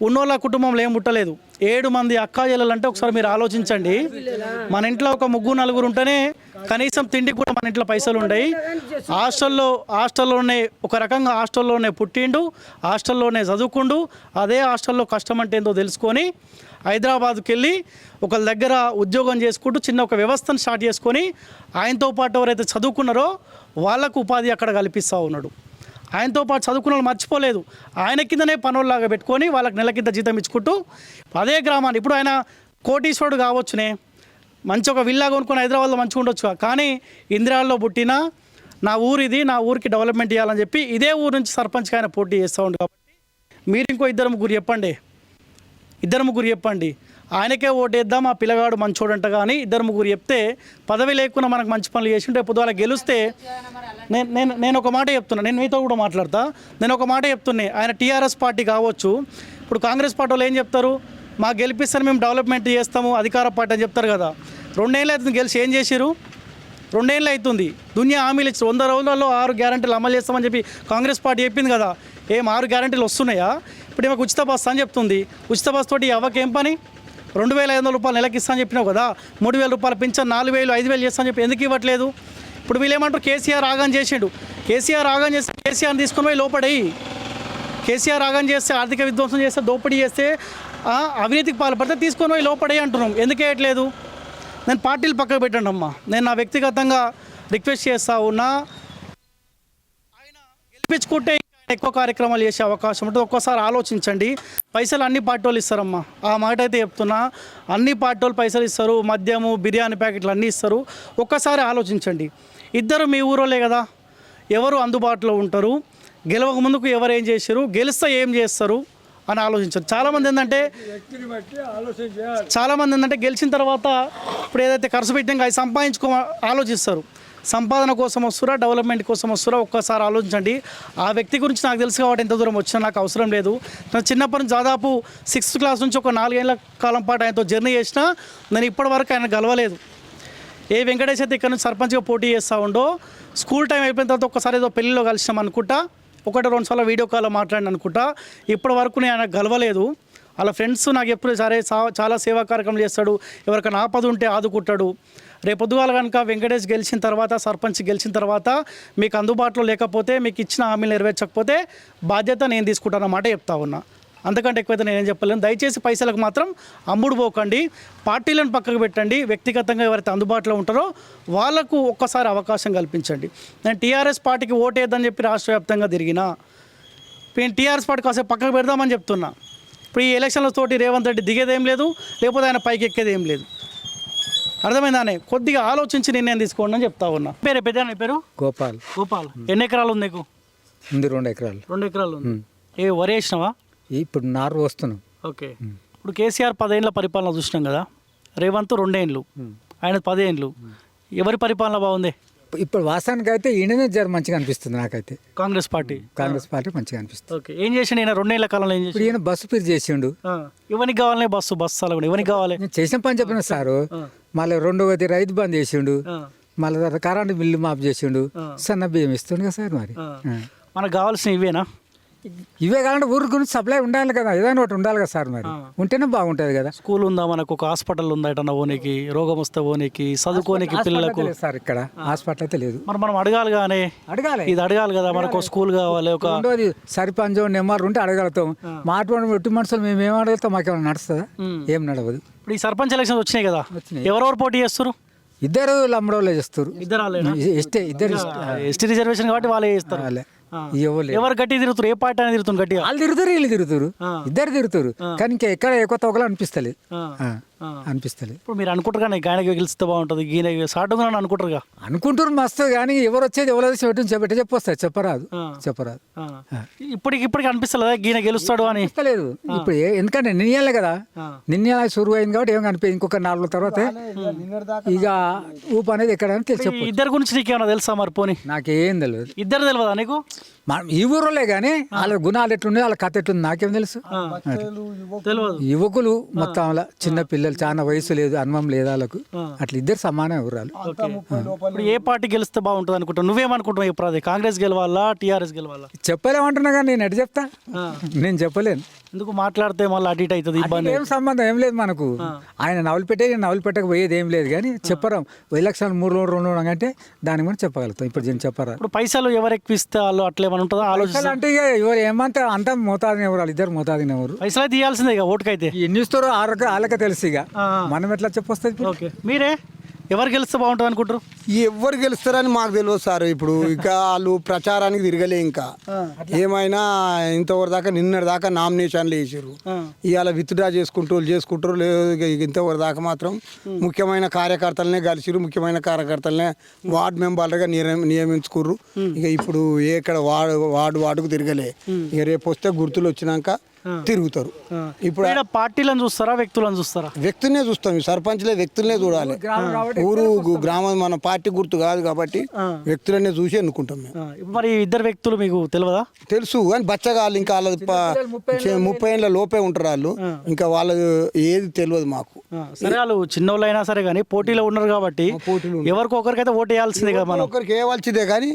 ఉన్నోళ్ళ కుటుంబంలో ఏం పుట్టలేదు. 7 మంది అక్కా చెల్లెలంటే ఒకసారి మీరు ఆలోచించండి. మన ఇంట్లో ఒక 3-4 ఉంటేనే కనీసం తిండికి కూడా మన ఇంట్లో పైసలు ఉండయి. హాస్టల్లోనే ఒక రకంగా హాస్టల్లోనే పుట్టిండు, హాస్టల్లోనే చదువుకుండు, అదే హాస్టల్లో కష్టం అంటే ఏందో తెలుసుకొని హైదరాబాద్కి వెళ్ళి ఒకళ్ళ దగ్గర ఉద్యోగం చేసుకుంటూ చిన్న ఒక వ్యవస్థను స్టార్ట్ చేసుకొని ఆయనతో పాటు ఎవరైతే చదువుకున్నారో వాళ్ళకు ఉపాధి అక్కడ కల్పిస్తూ ఉన్నాడు. ఆయనతో పాటు చదువుకున్న వాళ్ళు మర్చిపోలేదు. ఆయన కిందనే పనుల్లాగా పెట్టుకొని వాళ్ళకి నెల కింద జీతం ఇచ్చుకుంటూ అదే గ్రామాన్ని, ఇప్పుడు ఆయన కోటీశ్వరుడు కావచ్చునే, మంచి ఒక విల్లా కొనుక్కొని హైదరాబాద్లో మంచిగా ఉండొచ్చు, కానీ ఇందిరాల్లో పుట్టిన నా ఊరు ఇది, నా ఊరికి డెవలప్మెంట్ చేయాలని చెప్పి ఇదే ఊరు నుంచి సర్పంచ్గా ఆయన పోటీ చేస్తూ ఉండు. కాబట్టి మీరు ఇంకో 2-3 చెప్పండి, 2-3 చెప్పండి, ఆయనకే ఓటేద్దాం ఆ పిల్లగాడు మంచోడంట. కానీ 2-3 చెప్తే పదవి లేకుండా మనకు మంచి పనులు చేసి ఉంటే పొద్దు వాళ్ళకి గెలిస్తే నేను ఒక మాట చెప్తున్నా, నేను మీతో కూడా మాట్లాడతా. నేను ఒక మాట చెప్తున్నా, ఆయన టీఆర్ఎస్ పార్టీ కావచ్చు, ఇప్పుడు కాంగ్రెస్ పార్టీ వాళ్ళు ఏం చెప్తారు, మాకు గెలిపిస్తారు మేము డెవలప్మెంట్ చేస్తాము అధికార పార్టీ అని చెప్తారు కదా. 2 ఏళ్ళు అవుతుంది గెలిచి ఏం చేసిరు? 2 ఏళ్ళు అవుతుంది. దునియా హామీలు ఇచ్చారు. 100 రోజులలో 6 గ్యారంటీలు అమలు చేస్తామని చెప్పి కాంగ్రెస్ పార్టీ చెప్పింది కదా. ఏం 6 గ్యారంటీలు వస్తున్నాయా? ఇప్పుడు మాకు ఉచిత బస్సు అని చెప్తుంది. ఉచిత బస్సు తోటి అవ్వకేం పని? 2,500 రూపాయలు నెలకి ఇస్తా అని చెప్పినావు కదా. 3,000 రూపాయలు పెంచాను, 4,000, 5,000 చేస్తా అని చెప్పి ఎందుకు ఇవ్వట్లేదు? ఇప్పుడు వీళ్ళు ఏమంటారు, కేసీఆర్ ఆగం చేసిండు. కేసీఆర్ ఆగం చేస్తే కేసీఆర్ని తీసుకొని పోయి లోపడేయి. కేసీఆర్ ఆగం చేస్తే, ఆర్థిక విధ్వంసం చేస్తే, దోపిడీ చేస్తే, అవినీతికి పాల్పడితే తీసుకొని పోయి లోపడేయి అంటున్నాం. ఎందుకు వేయట్లేదు? నేను పార్టీలు పక్కకు పెట్టండి అమ్మా. నేను నా వ్యక్తిగతంగా రిక్వెస్ట్ చేస్తా ఉన్నా, ఆయన గెలిపించుకుంటే ఎక్కువ కార్యక్రమాలు చేసే అవకాశం ఉంటుంది. ఒక్కసారి ఆలోచించండి. పైసలు అన్ని పార్టీ వాళ్ళు ఇస్తారమ్మా, ఆ మాట అయితే చెప్తున్నా. అన్ని పార్టీ వాళ్ళు పైసలు ఇస్తారు, మద్యము, బిర్యానీ ప్యాకెట్లు అన్నీ ఇస్తారు. ఒక్కసారి ఆలోచించండి. 2 మీ ఊరోలే కదా, ఎవరు అందుబాటులో ఉంటారు, గెలవక ముందుకు ఎవరు ఏం చేశారు, గెలిస్తే ఏం చేస్తారు అని ఆలోచించారు. చాలామంది ఏంటంటే గెలిచిన తర్వాత ఇప్పుడు ఏదైతే ఖర్చు పెట్టాక అది ఆలోచిస్తారు. సంపాదన కోసం వస్తురా, డెవలప్మెంట్ కోసం వస్తురా, ఒక్కసారి ఆలోచించండి. ఆ వ్యక్తి గురించి నాకు తెలుసు కాబట్టి ఎంత దూరం వచ్చినా నాకు అవసరం లేదు. నేను చిన్నప్పటి నుంచి దాదాపు 6th క్లాస్ నుంచి ఒక 4 ఏళ్ల కాలం పాటు ఆయనతో జర్నీ చేసినా నేను ఇప్పటివరకు ఆయన గెలవలేదు. ఏ వెంకటేష్ అయితే ఇక్కడ నుంచి సర్పంచ్గా పోటీ చేస్తూ ఉండో, స్కూల్ టైం అయిపోయిన తర్వాత ఒక్కసారి ఏదో పెళ్ళిలో కలిసినాం అనుకుంటా, 1-2 సార్లు వీడియో కాల్లో మాట్లాడిన అనుకుంటా. ఇప్పటి వరకు నేను ఆయన గెలవలేదు. వాళ్ళ ఫ్రెండ్స్ నాకు ఎప్పుడు సరే చాలా సేవా కార్యక్రమాలు చేస్తాడు, ఎవరికైనా ఆపద ఉంటే ఆదుకుంటాడు. రేపొద్దుగాల కనుక వెంకటేష్ గెలిచిన తర్వాత, సర్పంచ్ గెలిచిన తర్వాత మీకు అందుబాటులో లేకపోతే, మీకు ఇచ్చిన హామీలు నెరవేర్చకపోతే బాధ్యత నేను తీసుకుంటానన్నమాట చెప్తా ఉన్నా. అంతకంటే ఎక్కువైతే నేనేం చెప్పలేను. దయచేసి పైసలకు మాత్రం అమ్ముడు పోకండి, పార్టీలను పక్కకు పెట్టండి. వ్యక్తిగతంగా ఎవరైతే అందుబాటులో ఉంటారో వాళ్ళకు ఒక్కసారి అవకాశం కల్పించండి. నేను టీఆర్ఎస్ పార్టీకి ఓటేద్దని చెప్పి రాష్ట్ర వ్యాప్తంగా తిరిగినా, నేను టీఆర్ఎస్ పార్టీ కాసేపు పక్కకు పెడదామని చెప్తున్నా. ఇప్పుడు ఈ ఎలక్షన్లతోటి రేవంత్ రెడ్డి దిగేదేం లేదు, లేకపోతే ఆయన పైకి ఎక్కేదేం లేదు. అర్థమైందానే? కొద్దిగా ఆలోచించి నిర్ణయం తీసుకోండి అని చెప్తా ఉన్నా. పెద్ద పేరు గోపాల్. ఎన్ని ఎకరాలు ఉంది నీకు? ఉంది 2 ఎకరాలు. 2 ఎకరాలు ఉంది. ఏ వరి వేసినావా? ఇప్పుడు నారు వస్తున్నాం. ఓకే. ఇప్పుడు కేసీఆర్ 10 ఏళ్ళ పరిపాలన చూసినాం కదా, రేవంత్ 2 ఏళ్ళు, ఆయన 10 ఏళ్ళు. ఎవరి పరిపాలన బాగుంది? ఇప్పుడు వాస్తవానికి అయితే ఈయననే మంచిగా అనిపిస్తుంది నాకైతే. కాంగ్రెస్ పార్టీ మంచిగా అనిపిస్తుంది. ఓకే. ఏం చేసిండు ఈయన 2 ఏళ్ల కాలంలో? ఏం చేసి ఈయన బస్సు ఫీజు చేసిండు. ఎవరికి కావాలి బస్సు అలా కూడా? ఎవరికి కావాలి? నేను చేసిన పని చెప్పిన సారు. మళ్ళీ 2వది రైతు బంద్ చేసిండు, మళ్ళీ తర్వాత కరెంటు బిల్లు మాఫ్ చేసిండు, సన్న బియ్యం ఇస్తుండు కదా సార్. మరి మనకు కావాల్సిన ఇవేనా? ఇవే కావాలంటే ఊరి గురించి సప్లై ఉండాలి కదా, ఏదైనా ఒకటి ఉండాలి కదా సార్. మరి ఉంటేనే బాగుంటుంది కదా. స్కూల్ ఉందా మనకు? ఒక హాస్పిటల్ ఉందా? ఎటన్నా పోనీకి, రోగం వస్తే పోనీకి, చదువుకోనికి పిల్లలకు? సార్ ఇక్కడ హాస్పిటల్ అయితే లేదు. మరి మనం అడగాలి కానీ, ఇది అడగాలి కదా. మనకు స్కూల్ కావాలి. ఒక సరిపంచ్ నెంబర్ ఉంటే అడగలుగుతాం. మాట్లాడి ఒట్టి మనుషులు మేము ఏం అడుగుతాం? మాకేమైనా నడుస్తుందా? ఏం నడవదు. ఇప్పుడు ఈ సర్పంచ్ ఎలక్షన్స్ వచ్చినాయి కదా, ఎవరెవరు పోటీ చేస్తారు? 2 లంబడోళ్ళే చేస్తారు. ఎస్టీ రిజర్వేషన్ కాబట్టి వాళ్ళే చేస్తారు. ఎవరు గట్టి తిరుగుతారు? ఏ పార్టీ అనేది తిరుగుతుంది గట్టిగా? వాళ్ళు తిరుగుతారు, వీళ్ళు తిరుగుతారు, 2 తిరుగుతారు. కానీ ఇంకా ఎక్కడ కొత్త ఒకలా అనిపిస్తలేదు. ఇప్పుడు మీరు అనుకుంటారు కానీ గాయనకి గెలిస్తే బాగుంటుంది, గీన సాటుగా అనుకుంటారుగా? అనుకుంటారు మస్తు. కానీ ఎవరు వచ్చేది ఎవరు వచ్చి చెప్పొస్తారు, చెప్పరాదు. ఇప్పటికి అనిపిస్తలేదా గీన గెలుస్తాడు అని? లేదు ఇప్పుడు. ఎందుకంటే నిన్నలే కదా, నిన్న సురువు అయింది కాబట్టి ఏం కనిపించింది. ఇంకొక 4 రోజుల తర్వాత ఇక ఊపు అనేది ఎక్కడ తెలుసు. 2 గురించి నీకేమన్నా తెలుసా? మరి పోనీ నాకేం తెలియదు. 2 తెలియదా నీకు? ఈ ఊరోలే కానీ వాళ్ళ గుణాలు ఎట్లున్నాయి, వాళ్ళ కథ ఎట్లుంది నాకేం తెలుసు. యువకులు మొత్తం చిన్న పిల్లలు పిల్లలు చాలా వయసు లేదు, అనుభవం లేదు వాళ్ళకు. అట్లా ఇద్దరు సమానం ఎవరాలు. ఇప్పుడు ఏ పార్టీ గెలిస్తే బాగుంటుంది అనుకుంటావు? నువ్వేమనుకుంటున్నావు? ఇప్పుడు అది కాంగ్రెస్ గెలవాలా, టీఆర్ఎస్ గెలవాలా? చెప్పలేమంటున్నా కానీ నేను ఎటు చెప్తా, నేను చెప్పలేను. ఎందుకు మాట్లాడితే మళ్ళీ అటు ఇటు అవుతుంది, ఇబ్బంది. ఏం సంబంధం ఏం లేదు మనకు. ఆయన నవలిపెట్టక పోయేది ఏం లేదు. కానీ చెప్పరాం ఎలక్షన్ 3 అంటే దాని గురించి చెప్పగలుగుతాం. ఇప్పుడు నేను చెప్పరా. ఇప్పుడు పైసలు ఎవరు ఎక్కువ ఇస్తే వాళ్ళు అట్లా ఏమైనా ఉంటుందా ఆలోచన? అంటే ఇక ఎవరు ఏమంటే అంతా మోతాదిన ఎవరు, ఇద్దరు మోతాదిన ఎవరు. పైసలు అయితే ఇవ్వాల్సిందే ఇక ఓటుకైతే. ఎన్ని ఇస్తారో వాళ్ళకే తెలుసు. ఇక మనం ఎట్లా చెప్పొస్తుంది. ఓకే, మీరే ఎవరు గెలిస్తే బాగుంటుంది అనుకుంటారు? ఎవరు గెలుస్తారని మాకు తెలియదు సార్. ఇప్పుడు ఇక వాళ్ళు ప్రచారానికి తిరగలే. ఇంకా ఏమైనా ఇంతవరకు దాకా నిన్నటి దాకా నామినేషన్లు వేసారు. ఇవాళ విత్డ్రా చేసుకుంటారు లేదు. ఇంతవరకు దాకా మాత్రం ముఖ్యమైన కార్యకర్తలనే కలిసిరు. ముఖ్యమైన కార్యకర్తలనే వార్డు మెంబర్లుగా నియమించుకుర్రు. ఇక ఇప్పుడు ఎక్కడ వార్డుకు తిరగలే. ఇక రేపు వస్తే గుర్తులు వచ్చినాక తిరుగుతారు. ఇప్పుడు పార్టీలను చూస్తారా, వ్యక్తులను చూస్తారా? వ్యక్తులనే చూస్తాం. సర్పంచ్లే వ్యక్తులనే చూడాలి. ఊరు గ్రామం మన పార్టీ గుర్తు కాదు కాబట్టి వ్యక్తులనే చూసి ఎన్నుకుంటాం మేము. మరి ఇద్దరు వ్యక్తులు మీకు తెలియదా? తెలుసు కానీ బచ్చగాళ్ళు ఇంకా వాళ్ళ 30 ఏళ్ళ లోపే ఉంటారు వాళ్ళు. ఇంకా వాళ్ళది ఏది తెలియదు మాకు. సరే, వాళ్ళు చిన్నోళ్ళు అయినా సరే కానీ పోటీలో ఉన్నారు కాబట్టి ఎవరికొకరికైతే ఓటు వేయాల్సిందే కదా. మనం ఒకరికి వేయవలసిందే కానీ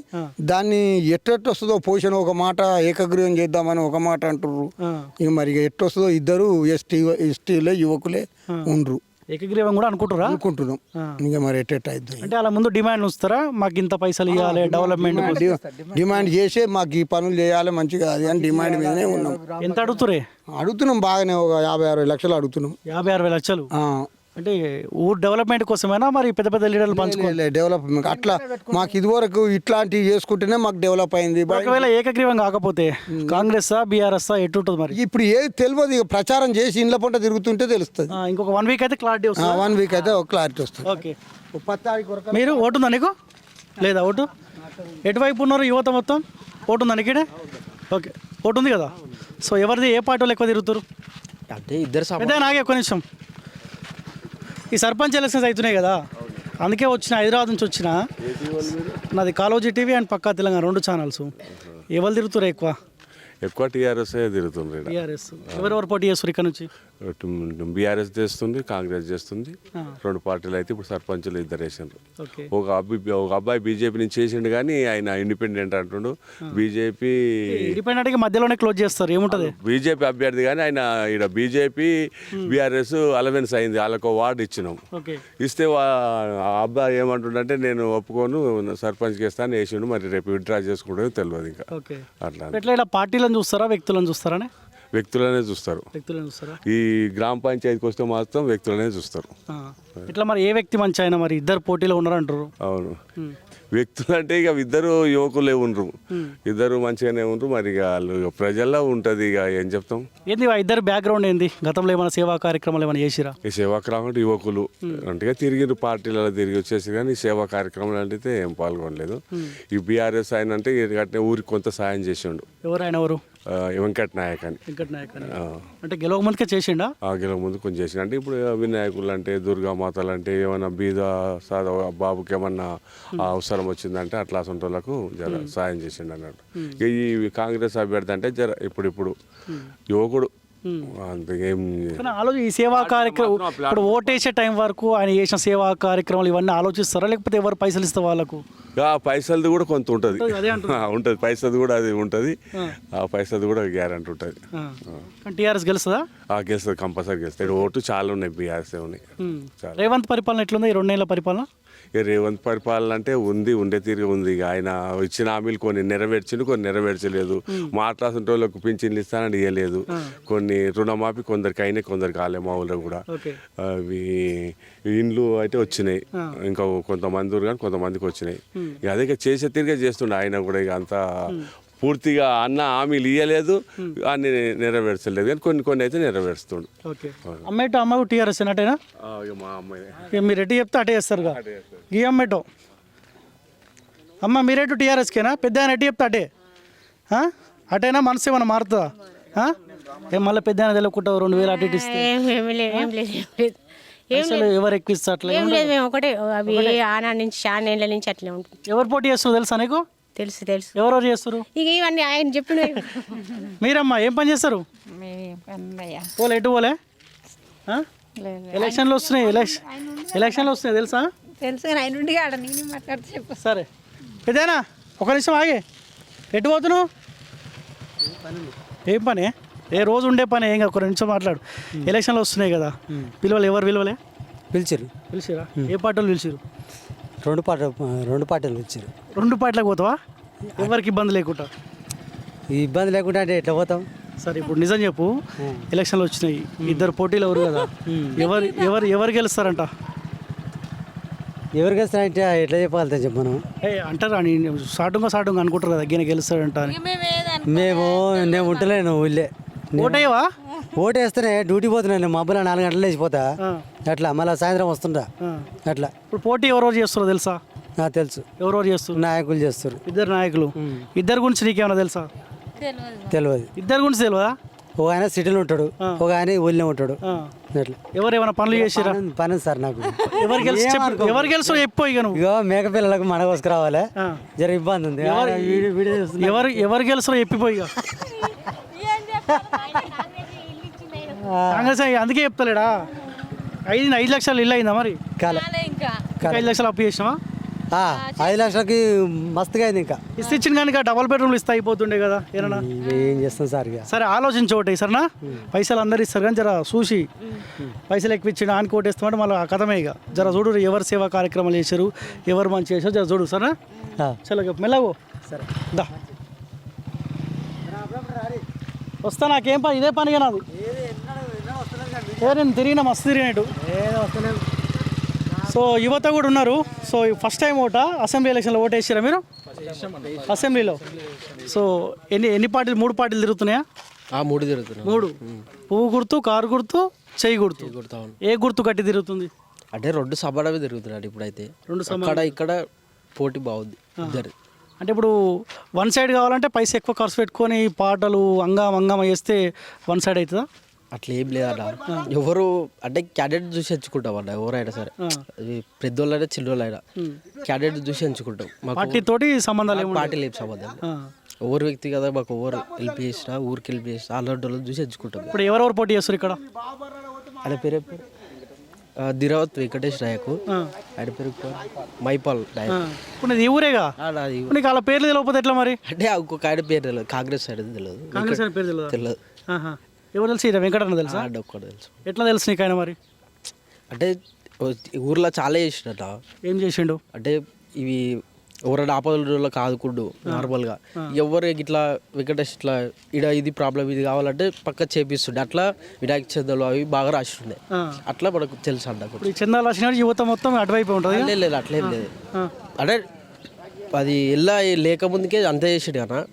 దాన్ని ఎట్టెట్టు వస్తుందో పొజిషన్ ఒక మాట ఏకగ్రీవం చేద్దామని ఒక మాట అంటుర్రు. ఇక మరి ఎట్టు వస్తుందో ఇద్దరు ఎస్టీలే యువకులే ఉండ్రు. ఏకగ్రీవం కూడా అనుకుంటున్నాం. ఇంకా మరి ఎట్టెట్ అవుతుంది అంటే అలా ముందు డిమాండ్ వస్తారా? మాకు ఇంత పైసలు ఇవ్వాలి, డెవలప్మెంట్ డిమాండ్ చేసే మాకు ఈ పనులు చేయాలి మంచిగా అది అని డిమాండ్ మీదనే ఉన్నాం. ఎంత అడుగుతున్నాం? బాగానే ఒక 50-60 లక్షలు అడుగుతున్నాం. 50-60 లక్షలు అంటే ఊరు డెవలప్మెంట్ కోసమేనా? మరి పెద్ద పెద్ద లీడర్లు పంచుకోవాలి డెవలప్మెంట్ అట్లా మాకు ఇదివరకు ఇట్లాంటివి చేసుకుంటేనే మాకు డెవలప్ అయింది. ఒకవేళ ఏకగ్రీవం కాకపోతే కాంగ్రెస్ బీఆర్ఎస్ ఎటు ఉంటుంది మరి? ఇప్పుడు ఏది తెలియదు. ఇక ప్రచారం చేసి ఇండ్ల పంట తిరుగుతుంటే తెలుస్తుంది. ఇంకొక 1 వీక్ అయితే క్లారిటీ వస్తుంది. 1 వీక్ అయితే ఒక క్లారిటీ వస్తుంది. ఓకే, మీరు ఓటుందా నీకు? లేదా ఓటు? ఎటువైపు ఉన్నారు యువత మొత్తం? ఓటుందా నీకు? ఓకే, ఓటు ఉంది కదా. సో ఎవరిది, ఏ పార్టీ వాళ్ళు ఎక్కువ తిరుగుతారు? అంటే ఇద్దరు అదే నాకే ఒక్క నిమిషం. ఈ సర్పంచ్ ఎలక్షన్స్ అవుతున్నాయి కదా, అందుకే వచ్చిన, హైదరాబాద్ నుంచి వచ్చిన. నాది Kaloji TV and Pakka Telangana 2 channels. ఎవరు తిరుగుతారు ఎక్కువ? టీఆర్ఎస్ తిరుగుతుంది. టీఆర్ఎస్ ఎవరెవరు పోటీ చేస్తారు ఇక్కడ నుంచి? బీఆర్ఎస్ చేస్తుంది, కాంగ్రెస్ చేస్తుంది. 2 పార్టీలు అయితే ఇప్పుడు సర్పంచులు ఇద్దరు వేసారు. ఒక అబ్బాయి బీజేపీ నుంచి చేసిండు కానీ ఆయన ఇండిపెండెంట్ అంటుండు. బీజేపీ ఇండిపెండెంట్ మధ్యలోనే క్లోజ్ చేస్తారు. ఏముంటది? బీజేపీ అభ్యర్థి కానీ ఆయన ఇక్కడ బీజేపీ బీఆర్ఎస్ అలవెన్స్ అయింది. వాళ్ళకు వార్డు ఇచ్చినాం. ఇస్తే ఆ అబ్బాయి ఏమంటుండంటే నేను ఒప్పుకోను, సర్పంచ్కి వేస్తాను వేసిండు. మరి రేపు విత్డ్రా చేసుకుంటే తెలియదు. ఇంకా అట్లా పార్టీలను చూస్తారా, వ్యక్తులను చూస్తారా? వ్యక్తులనే చూస్తారు. ఈ గ్రామ పంచాయతీకి వస్తే మాత్రం వ్యక్తులనే చూస్తారు. ఇట్లా మరి ఏ వ్యక్తి మంచి అయినా మరి ఇద్దరు పోటీలో ఉన్నారు అంటారు? అవును, వ్యక్తులు అంటే ఇక ఇద్దరు యువకులే ఉండరు, ఇద్దరు మంచిగానే ఉండరు. మరి ఇక వాళ్ళు ప్రజల్లో ఉంటుంది. ఇక ఏం చెప్తాం? ఏంది ఇద్దరు బ్యాక్గ్రౌండ్ ఏంది? గతంలో ఏమైనా సేవా కార్యక్రమాలు ఏమైనా చేసిరా? ఈ సేవా కార్యక్రమం యువకులు అంటే తిరిగి పార్టీలలో తిరిగి వచ్చేసి కానీ సేవా కార్యక్రమాలు అంటే ఏం పాల్గొనలేదు. ఈ బీఆర్ఎస్ ఆయన అంటే ఊరికి కొంత సాయం చేసిండు. ఎవరు? వెంకట నాయక్ అని. అంటే గెలవ ముందుకే చేసిండా? గెలవ ముందు కొంచెం చేసిండు. అంటే ఇప్పుడు వినాయకులు అంటే దుర్గామాతలు అంటే ఏమైనా బీద సాదా బాబుకి ఏమన్నా అవసరం వచ్చిందంటే అట్లా సొంతలకు జర సాయం చేసిండు అన్నట్టు. ఈ కాంగ్రెస్ అభ్యర్థి అంటే జర ఇప్పుడు యువకుడు ఈ సేవా కార్యక్రమం ఇప్పుడు ఓటేసే టైం వరకు ఆయన చేసిన సేవా కార్యక్రమాలు ఇవన్నీ ఆలోచిస్తారా, లేకపోతే ఎవరు పైసలు ఇస్తే వాళ్ళకు? పైసలది కూడా కొంత ఉంటుంది. పైసలు కూడా అది ఉంటుంది. ఆ పైసలు కూడా గ్యారంటీ ఉంటుంది. టీఆర్ఎస్ గెలుస్తుందా? గెలుస్తుంది, కంపల్సరీ గెలుస్తుంది. ఓటు చాలా ఉన్నాయి, బీఆర్ఎస్ ఉన్నాయి. రేవంత్ పరిపాలన ఎట్లుంది? 2 నెలల పరిపాలన? రేవంత్ పరిపాలన అంటే ఉండే తీరుగా ఉంది. ఇక ఆయన ఇచ్చిన హామీలు కొన్ని నెరవేర్చిండు, కొన్ని నెరవేర్చలేదు. మాట్లాడుతుంటే వాళ్ళకు పింఛన్లు ఇస్తానని ఇవ్వలేదు. కొన్ని రుణమాఫీ కొందరికి అయినాయి, కొందరికి కాలే. మా ఊళ్ళో కూడా అవి ఇండ్లు అయితే వచ్చినాయి. ఇంకా కొంతమంది కానీ కొంతమందికి వచ్చినాయి. ఇక అదే చేసే తీరుగా చేస్తుండే ఆయన కూడా. ఇక అంతా పూర్తిగా అన్న హామీలు ఇవ్వలేదు, అన్ని నెరవేర్చలేదు. కానీ కొన్ని అయితే నెరవేరుస్తుండు. అమ్మేటో టీఆర్ఎస్ అటేనా? మా అమ్మాయి మీరు ఎటు చెప్తే అటే చేస్తారుగా. ఈ అమ్మేటో అమ్మ మీరేటు టీఆర్ఎస్కేనా? పెద్ద ఆయన ఎటు చెప్తే అటే అటేనా? మనసు ఏమన్నా మారుతుందా? మళ్ళీ పెద్ద ఆయన తెలియకుండా 2000 అటు ఇటు ఇస్తే ఎవరు ఎక్కువ ఇస్తారు? అట్లా ఒకటే ఆనాడు నుంచి 4 ఏళ్ళ నుంచి అట్లే ఉంటుంది. ఎవరు పోటీ చేస్తారు తెలుసా నీకు? తెలుసు. ఎవరెవరు చేస్తారు? ఇక ఇవన్నీ ఆయన చెప్పిన. మీరమ్మా ఏం పని చేస్తారు? పోలే, ఎటు పోలే? ఎలక్షన్లు వస్తున్నాయి, ఎలక్షన్లు వస్తున్నాయి తెలుసా? తెలుసు కానీ ఆయన ఉండి ఆడ నేను మాట్లాడితే చెప్పు. సరే పెద్దనా ఒక నిమిషం ఆగే. ఎటు పోతున్నావు? ఏం పని? ఏ రోజు ఉండే పని ఏం కాదు, ఒక నిమిషం మాట్లాడు. ఎలక్షన్లు వస్తున్నాయి కదా, ఎవరు పిలవలే? పిలిచిరా? ఏ పార్టీలు పిలిచిరు? రెండు పార్టీలు పిలిచారు. 2 పార్టీలకు పోతావా? ఎవరికి ఇబ్బంది లేకుండా? ఈ ఇబ్బంది లేకుండా అంటే ఎట్లా పోతాం? సరే ఇప్పుడు నిజం చెప్పు, ఎలక్షన్లు వచ్చినాయి, 2 పోటీలు ఎవరు కదా, ఎవరు గెలుస్తారంట? ఎవరికి వస్తారంటే ఎట్లా చెప్పగలుగుతాం చెప్పు మనం? అంటారా సాటుంగా అనుకుంటారు కదా ఈయన గెలుస్తాడంట అని. నేను ఉంటలేను ఊళ్ళే. ఓటేవా? ఓటేస్తేనే డ్యూటీ పోతున్నాను, మా అబ్బాయి 4 గంటలు లేచిపోతా అట్లా, మళ్ళీ సాయంత్రం వస్తుంటా అట్లా. ఇప్పుడు పోటీ ఎవరెవరు చేస్తారో తెలుసా? నాకు తెలుసు. ఎవరెవరు చేస్తారు? నాయకులు చేస్తారు. 2 నాయకులు. ఇద్దరు గురించి నీకేమైనా తెలుసా? తెలియదు. ఇద్దరు గురించి తెలియదా? ఒక ఆయన సిటీలో ఉంటాడు, ఒక ఆయన ఊళ్ళో ఉంటాడు అట్లా. ఎవరేమైనా పనులు చేసిరా? పని సార్ నాకు. ఎవరు గెలుసో చెప్పు. ఇక నువ్వు ఇగో మేక పిల్లలకు మన కోసుకు రావాలి, జర ఇబ్బంది ఉంది. ఎవరు గెలుస్తారో చెప్పిపోయి. కాంగ్రెస్ అందుకే చెప్తలేడా? 5 లక్షలు ఇల్లు అయిందా మరి? ఇంకా 5 లక్షలు అప్పు చేసినావా? 5 లక్షలకి మస్తుగా అయింది. ఇంకా ఇచ్చిన కానీ డబల్ బెడ్రూమ్లు ఇస్తే అయిపోతుండే కదా. ఏమన్నా ఏం చేస్తాం సార్? ఇక సరే ఆలోచించి ఒకటి సరేనా? పైసలు అందరు ఇస్తారు కానీ జర చూసి పైసలు ఎక్కువ ఇచ్చిన ఆనికి ఓటేస్తామంటే మళ్ళీ ఆ కథమే. ఇక జర చూడు ఎవరు సేవా కార్యక్రమాలు చేశారు, ఎవరు మంచి చేశారు జర చూడు సరేనా? చలో మెల్లగో. సరే దా వస్తా, నాకేం పని, ఇదే పనిగా నాది. నేను తిరిగినా మస్తు తిరిగినట్టు. సో యువత కూడా ఉన్నారు. సో ఫస్ట్ టైం అసెంబ్లీ ఎలక్షన్లో ఓటు వేసారా మీరు? అసెంబ్లీలో. సో ఎన్ని పార్టీలు? 3 పార్టీలు తిరుగుతున్నాయా? 3 తిరుగుతున్నాయి. 3. పువ్వు గుర్తు, కారు గుర్తు, చెయ్యి గుర్తు. ఏ గుర్తు కట్టి తిరుగుతుంది? అంటే 2 సభడవి తిరుగుతున్నాడు ఇప్పుడైతే. 2 ఇక్కడ పోటీ బాగుంది ఇద్దరు. అంటే ఇప్పుడు 1 సైడ్ కావాలంటే పైసా ఎక్కువ ఖర్చు పెట్టుకొని పాటలు అంగామ చేస్తే 1 సైడ్ అవుతుందా? అట్లా ఏం లేదన్న. ఎవరు అంటే క్యాడెట్ చూసి ఎంచుకుంటాం అన్న, ఎవరైనా సరే, పెద్దోళ్ళైనా చిన్నోళ్ళైనా క్యాడెట్ చూసి ఎంచుకుంటాం. పార్టీ తోటి సంబంధాలు? పార్టీలు ఏం సంబంధం. ఎవరు వ్యక్తి కదా, మాకు ఎవరు హెల్ప్ చేసినా, ఊరికి హెల్ప్ చేసినా అలాంటి వాళ్ళని చూసి ఎంచుకుంటాం. ఇప్పుడు ఎవరెవరు పోటీ చేస్తారు ఇక్కడ? ఆయన పేరు దిరావత్ వెంకటేష్ నాయకు, ఆయన పేరు మైపాల్ నాయక్. ఇప్పుడు నీది ఊరేగా? నీకు అలా పేర్లు తెలియకపోతే ఎట్లా మరి? అంటే ఇంకొక ఆయన పేరు తెలియదు, కాంగ్రెస్ సైడ్ తెలియదు. కాంగ్రెస్ ఆయన పేరు తెలియదు. ఎవరు తెలుసు? వెంకటన్న తెలుసా? ఒక్కడు తెలుసు. ఎట్లా తెలుసు నీకు ఆయన మరి? అంటే ఊర్లో చాలా చేసినట. ఏం చేసిండు? అంటే ఇవి ఎవరైనా ఆపదలో కాదుకుండు నార్మల్గా. ఎవరు ఇట్లా వెంకటేష్ ఇట్లా ఇది ప్రాబ్లం ఇది కావాలంటే పక్క చేపిస్తుండే. అట్లా వినాయక చందాలు అవి బాగా రాసిండే. అట్లా మనకు తెలుసు అంట. చందాలు రాసిన యువత మొత్తం అటువైపు ఉంటుంది? లేదు అట్లేం లేదు. అంటే అది ఎలా లేకముందుకే అంతే చేసాడు కదా.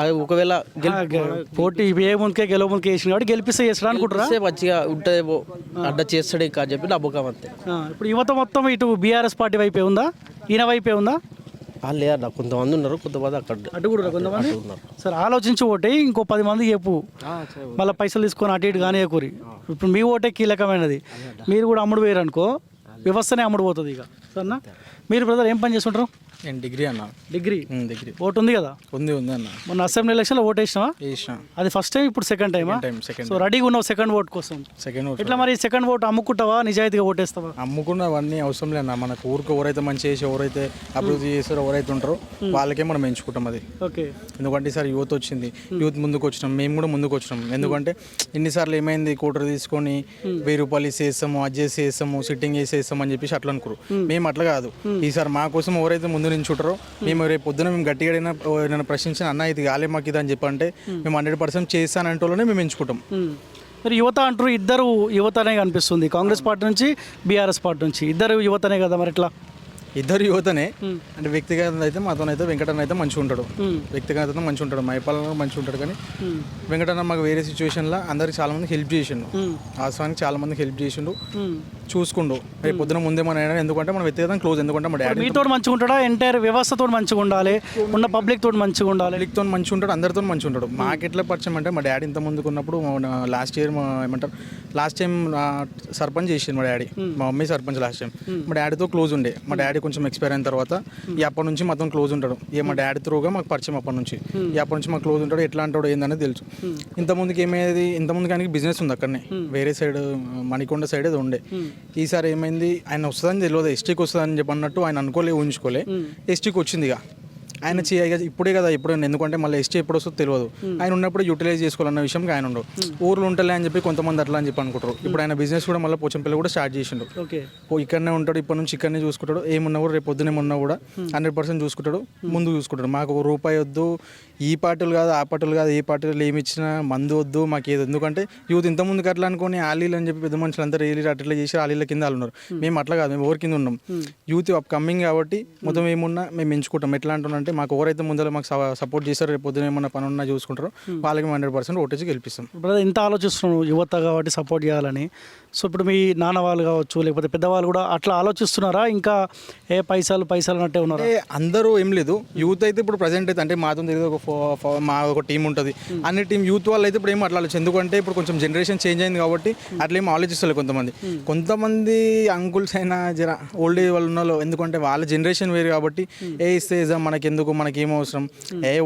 అది ఒకవేళ పోటీ ఏ ముందుకే గెలవ ముందుకే వేసిన కాబట్టి గెలిపిస్తే చేస్తాడు అనుకుంటారా? మంచిగా ఉంటుందేమో అడ్డ చేస్తాడు ఇంకా అని చెప్పి నమ్మకం అంతే. ఇప్పుడు యువత మొత్తం ఇటు బీఆర్ఎస్ పార్టీ వైపే ఉందా, ఈయన వైపే ఉందా? లేదన్న, కొంతమంది ఉన్నారు, కొంతమంది అటు కూడా కొంతమంది ఉన్నారు. సరే ఆలోచించి ఓటే, ఇంకో 10 మంది చెప్పు, మళ్ళీ పైసలు తీసుకొని అటు ఇటు కానీ కూరి. ఇప్పుడు మీ ఓటే కీలకమైనది. మీరు కూడా అమ్ముడు వేయరు అనుకో, వ్యవస్థనే అమ్ముడు పోతుంది ఇక. సరేనా? మీరు బ్రదర్ ఏం పని చేస్తుంటారు? నేను డిగ్రీ అన్న. డిగ్రీ ఓటు ఉంది కదా? ఉంది అన్న. మొన్న అసెంబ్లీ ఎలక్షన్లో ఓటు వేసినావా? అది ఫస్ట్ టైం, ఇప్పుడు సెకండ్ టైమా? సో రెడీగా ఉన్నావు సెకండ్ ఓట్ కోసం? Second vote. ఎట్లా మరి సెకండ్ ఓట్ అమ్ముకుంటావా, నిజాయితీగా ఓటేస్తావా? అమ్ముకున్నవన్నీ అవసరం లేదన్న. మనకు ఊరికి ఎవరైతే మంచి చేసి, ఎవరైతే అభివృద్ధి చేస్తారో, ఎవరైతే ఉంటారో వాళ్ళకే మనం ఎంచుకుంటాం అది. ఓకే. ఎందుకంటే ఈసారి యూత్ వచ్చింది, యూత్ ముందుకు వచ్చినాం, మేము కూడా ముందుకు వచ్చినాం. ఎందుకంటే ఇన్నిసార్లు ఏమైంది, కోటర్ తీసుకొని 1000 రూపాయలు వేసేస్తాము, అది చేసి వేస్తాము, సిట్టింగ్ వేసేస్తాము అని చెప్పేసి అట్లా అనుకోరు. మేము అట్లా కాదు. ఈసారి మా కోసం ఎవరైతే ముందు నుంచి ఉంటారో, మేము రేపు పొద్దున మేము గట్టిగా ఏదైనా ప్రశ్నించిన అన్న ఇది కాలే మాకు ఇది అని చెప్పంటే మేము 100% చేస్తానంటోనే మేము ఎంచుకుంటాం. మరి యువత అంటారు, ఇద్దరు యువతనే కనిపిస్తుంది, కాంగ్రెస్ పార్టీ నుంచి బీఆర్ఎస్ పార్టీ నుంచి. ఇద్దరు యువతనే కదా, మరి ఎట్లా? ఇద్దరు యువతనే. అంటే వ్యక్తిగతంగా అయితే మాతోనైతే వెంకటన్న అయితే మంచిగా ఉంటాడు, వ్యక్తిగతంగా మంచిగా ఉంటాడు, మైపాలన మంచిగా ఉంటాడు. కానీ వెంకటన్న మాకు వేరే సిచ్యువేషన్లో అందరికి చాలా మందికి హెల్ప్ చేసిండు, ఆశ్వానికి చాలా మందికి హెల్ప్ చేసిండు. చూసుకుండు రేపు పొద్దున ముందే మన ఎందుకంటే మనం వ్యక్తిగతం క్లోజ్ ఎందుకంటే మా డాడీ మీతో మంచిగా ఉంటాడా, ఎంటైర్ వ్యవస్థతో మంచిగా ఉండాలి, ఉన్న పబ్లిక్ తోటి మంచిగా ఉండాలి, పబ్లిక్తో మంచిగా ఉంటాడు, అందరితో మంచిగా ఉంటాడు. మాకు ఎట్లా పరిచయం అంటే మా డాడీ ఇంత ముందుకు ఉన్నప్పుడు లాస్ట్ ఇయర్ ఏమంటారు లాస్ట్ టైం సర్పంచ్ చేసింది మా డాడీ, మా మమ్మీ సర్పంచ్ లాస్ట్ టైం. మా డాడీతో క్లోజ్ ఉండే, మా డాడీ కొంచెం ఎక్స్పైర్ అయిన తర్వాత అప్పటి నుంచి మొత్తం క్లోజ్ ఉంటాడు. మా డాడీ త్రూగా మాకు పరిచయం అప్పటి నుంచి. అప్పటి నుంచి మాకు క్లోజ్ ఉంటాడు, ఎట్లా అంటాడు ఏందనేది తెలుసు. ఇంతకుముందుకి ఏమేది ఇంతకుముందుకు ఆయనకి బిజినెస్ ఉంది అక్కడనే వేరే సైడ్ మణికొండ సైడ్ అది ఉండే. ఈసారి ఏమైంది ఆయన వస్తుందని తెలియదు, ఎస్టీకి వస్తుందని చెప్పి అన్నట్టు ఆయన అనుకోలే ఊహించుకోలే, ఎస్టీకి వచ్చింది. ఇక ఆయన ఇప్పుడే కదా ఇప్పుడు ఎందుకంటే మళ్ళీ ఎస్టీ ఎప్పుడు వస్తుందో తెలియదు. ఆయన ఉన్నప్పుడు యూటిలైజ్ చేసుకోవాలన్న విషయంకి ఆయన ఉండవు. ఊర్లో ఉంటలే అని చెప్పి కొంతమంది అట్లా అని చెప్పి అనుకుంటారు. ఇప్పుడు ఆయన బిజినెస్ కూడా మళ్ళీ పోచంపల్లి కూడా స్టార్ట్ చేసిండు. ఇక్కడనే ఉంటాడు, ఇప్పటి నుంచి ఇక్కడనే చూసుకుంటాడు. ఏమున్నా కూడా రేపు పొద్దునే ఉన్నా కూడా 100% చూసుకుంటాడు, ముందు చూసుకుంటాడు. మాకు ఒక రూపాయి వద్దు, ఈ పార్టీలు కాదు ఆ పార్టీలు కాదు, ఏ పార్టీలు ఏమి ఇచ్చినా మందు వద్దు మాకు ఏది. ఎందుకంటే యూత్ ఇంతకుముందుకు అట్లా అనుకుని ఆలీలు అని చెప్పి పెద్ద మనుషులు అందరూ రేలి అట్లా చేసి ఆలీల కింద వాళ్ళు ఉన్నారు. మేము అట్లా కాదు, మేము ఎవరి కింద ఉన్నాం. యూత్ అప్ కమింగ్ కాబట్టి మొత్తం ఏమున్నా మేము ఎంచుకుంటాం. ఎట్లా అంటున్నామంటే మాకు ఎవరైతే ముందర మాకు సపోర్ట్ చేస్తారు, రేపు పొద్దున ఏమన్నా పని ఉన్నా చూసుకుంటారో వాళ్ళకి 100% ఓటేసి గెలిపిస్తాం. ఇప్పుడు ఇంత ఆలోచిస్తున్నాను యువత కాబట్టి సపోర్ట్ చేయాలని. సో ఇప్పుడు మీ నాన్న వాళ్ళు కావచ్చు లేకపోతే పెద్దవాళ్ళు కూడా అట్లా ఆలోచిస్తున్నారా, ఇంకా ఏ పైసలు అన్నట్టే ఉన్నారా? అందరూ ఏం లేదు, యూత్ అయితే ఇప్పుడు ప్రజెంట్ అయితే అంటే మాతో తెలియదు మా ఒక టీం ఉంటుంది. అన్ని టీం యూత్ వాళ్ళు అయితే ఇప్పుడు ఏం అట్లా ఆలోచించు. ఎందుకంటే ఇప్పుడు కొంచెం జనరేషన్ చేంజ్ అయింది కాబట్టి అట్లా ఏం ఆలోచిస్తలేదు. కొంతమంది అంకుల్స్ అయినా జర ఓల్డ్ ఏజ్ వాళ్ళు ఉన్నారు, ఎందుకంటే వాళ్ళ జనరేషన్ వేరు కాబట్టి ఇస్తే ఇద్దాం మనకి ఎందుకు, మనకి ఏం అవసరం,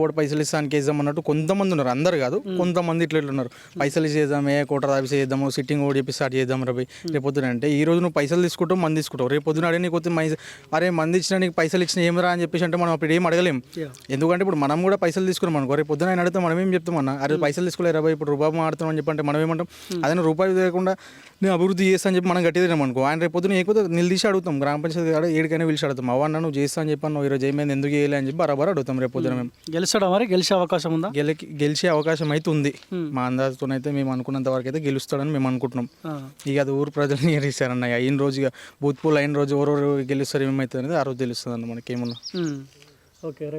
ఓడి పైసలు ఇస్తానికి ఇద్దాం అన్నట్టు కొంతమంది ఉన్నారు. అందరు కాదు, కొంతమంది ఇట్లా ఉన్నారు. పైసలు ఇచ్చేద్దాం, కోటర్ ఆఫీస్ చేద్దాము, సిట్టింగ్ ఓడి చెప్పి స్టార్ట్ చేద్దాం రవి. రేపు పొద్దున అంటే ఈ రోజు నువ్వు పైసలు తీసుకుంటావు, మంది తీసుకుంటావు, రేపు పొద్దున అడిగి నీకు అరే మంది ఇచ్చిన నీకు పైసలు ఇచ్చిన ఏమరా అని చెప్పేసి అంటే మనం అప్పుడు ఏం అడగలేం. ఎందుకంటే ఇప్పుడు మనం కూడా పైసలు తీసుకున్నాం అనుకో, రేపు పొద్దున ఆయన అడిగితే మనం ఏం చెప్తామన్నా, అరే పైసలు తీసుకోలేదు రవి, ఇప్పుడు రూపాయి మాడుతున్నాం అని చెప్పంటే మనం ఏమంటాం, అదే రూపాయి లేకుండా నేను అభివృద్ధి చేస్తా అని చెప్పి మనం గట్టిదేమో అనుకో, ఆయన రేపు పొద్దున ఏకపోతే నిలదీసి అడుగుతాం. గ్రామ పంచాయతీ కాడ ఏడికైనా పిలిచి అడుగుతాం, అవన్న నువ్వు చేస్తా అని చెప్పాను, ఈరోజు ఏమైంది ఎందుకు చేయలే అని చెప్పి బరాబర్ అడుగుతాం. రేపు పొద్దున మేము గెలిచాడా మరి, గెలిచే అవకాశం ఉందా? గెలిచే అవకాశం అయితే ఉంది. మా అందాజతోనైతే మేము అనుకున్నంత వరకు అయితే గెలుస్తాడని మేము అనుకుంటున్నాం. ఇక అది ఊరు ప్రజలు నిర్ణయిస్తారన్న అయిన రోజుగా బూత్ పూల్ అయిన రోజు ఎవరెవరు గెలుస్తారు ఏమైతుంది అనేది ఆ రోజు తెలుస్తుంది అన్న మనకి ఏమన్నా. Okay right.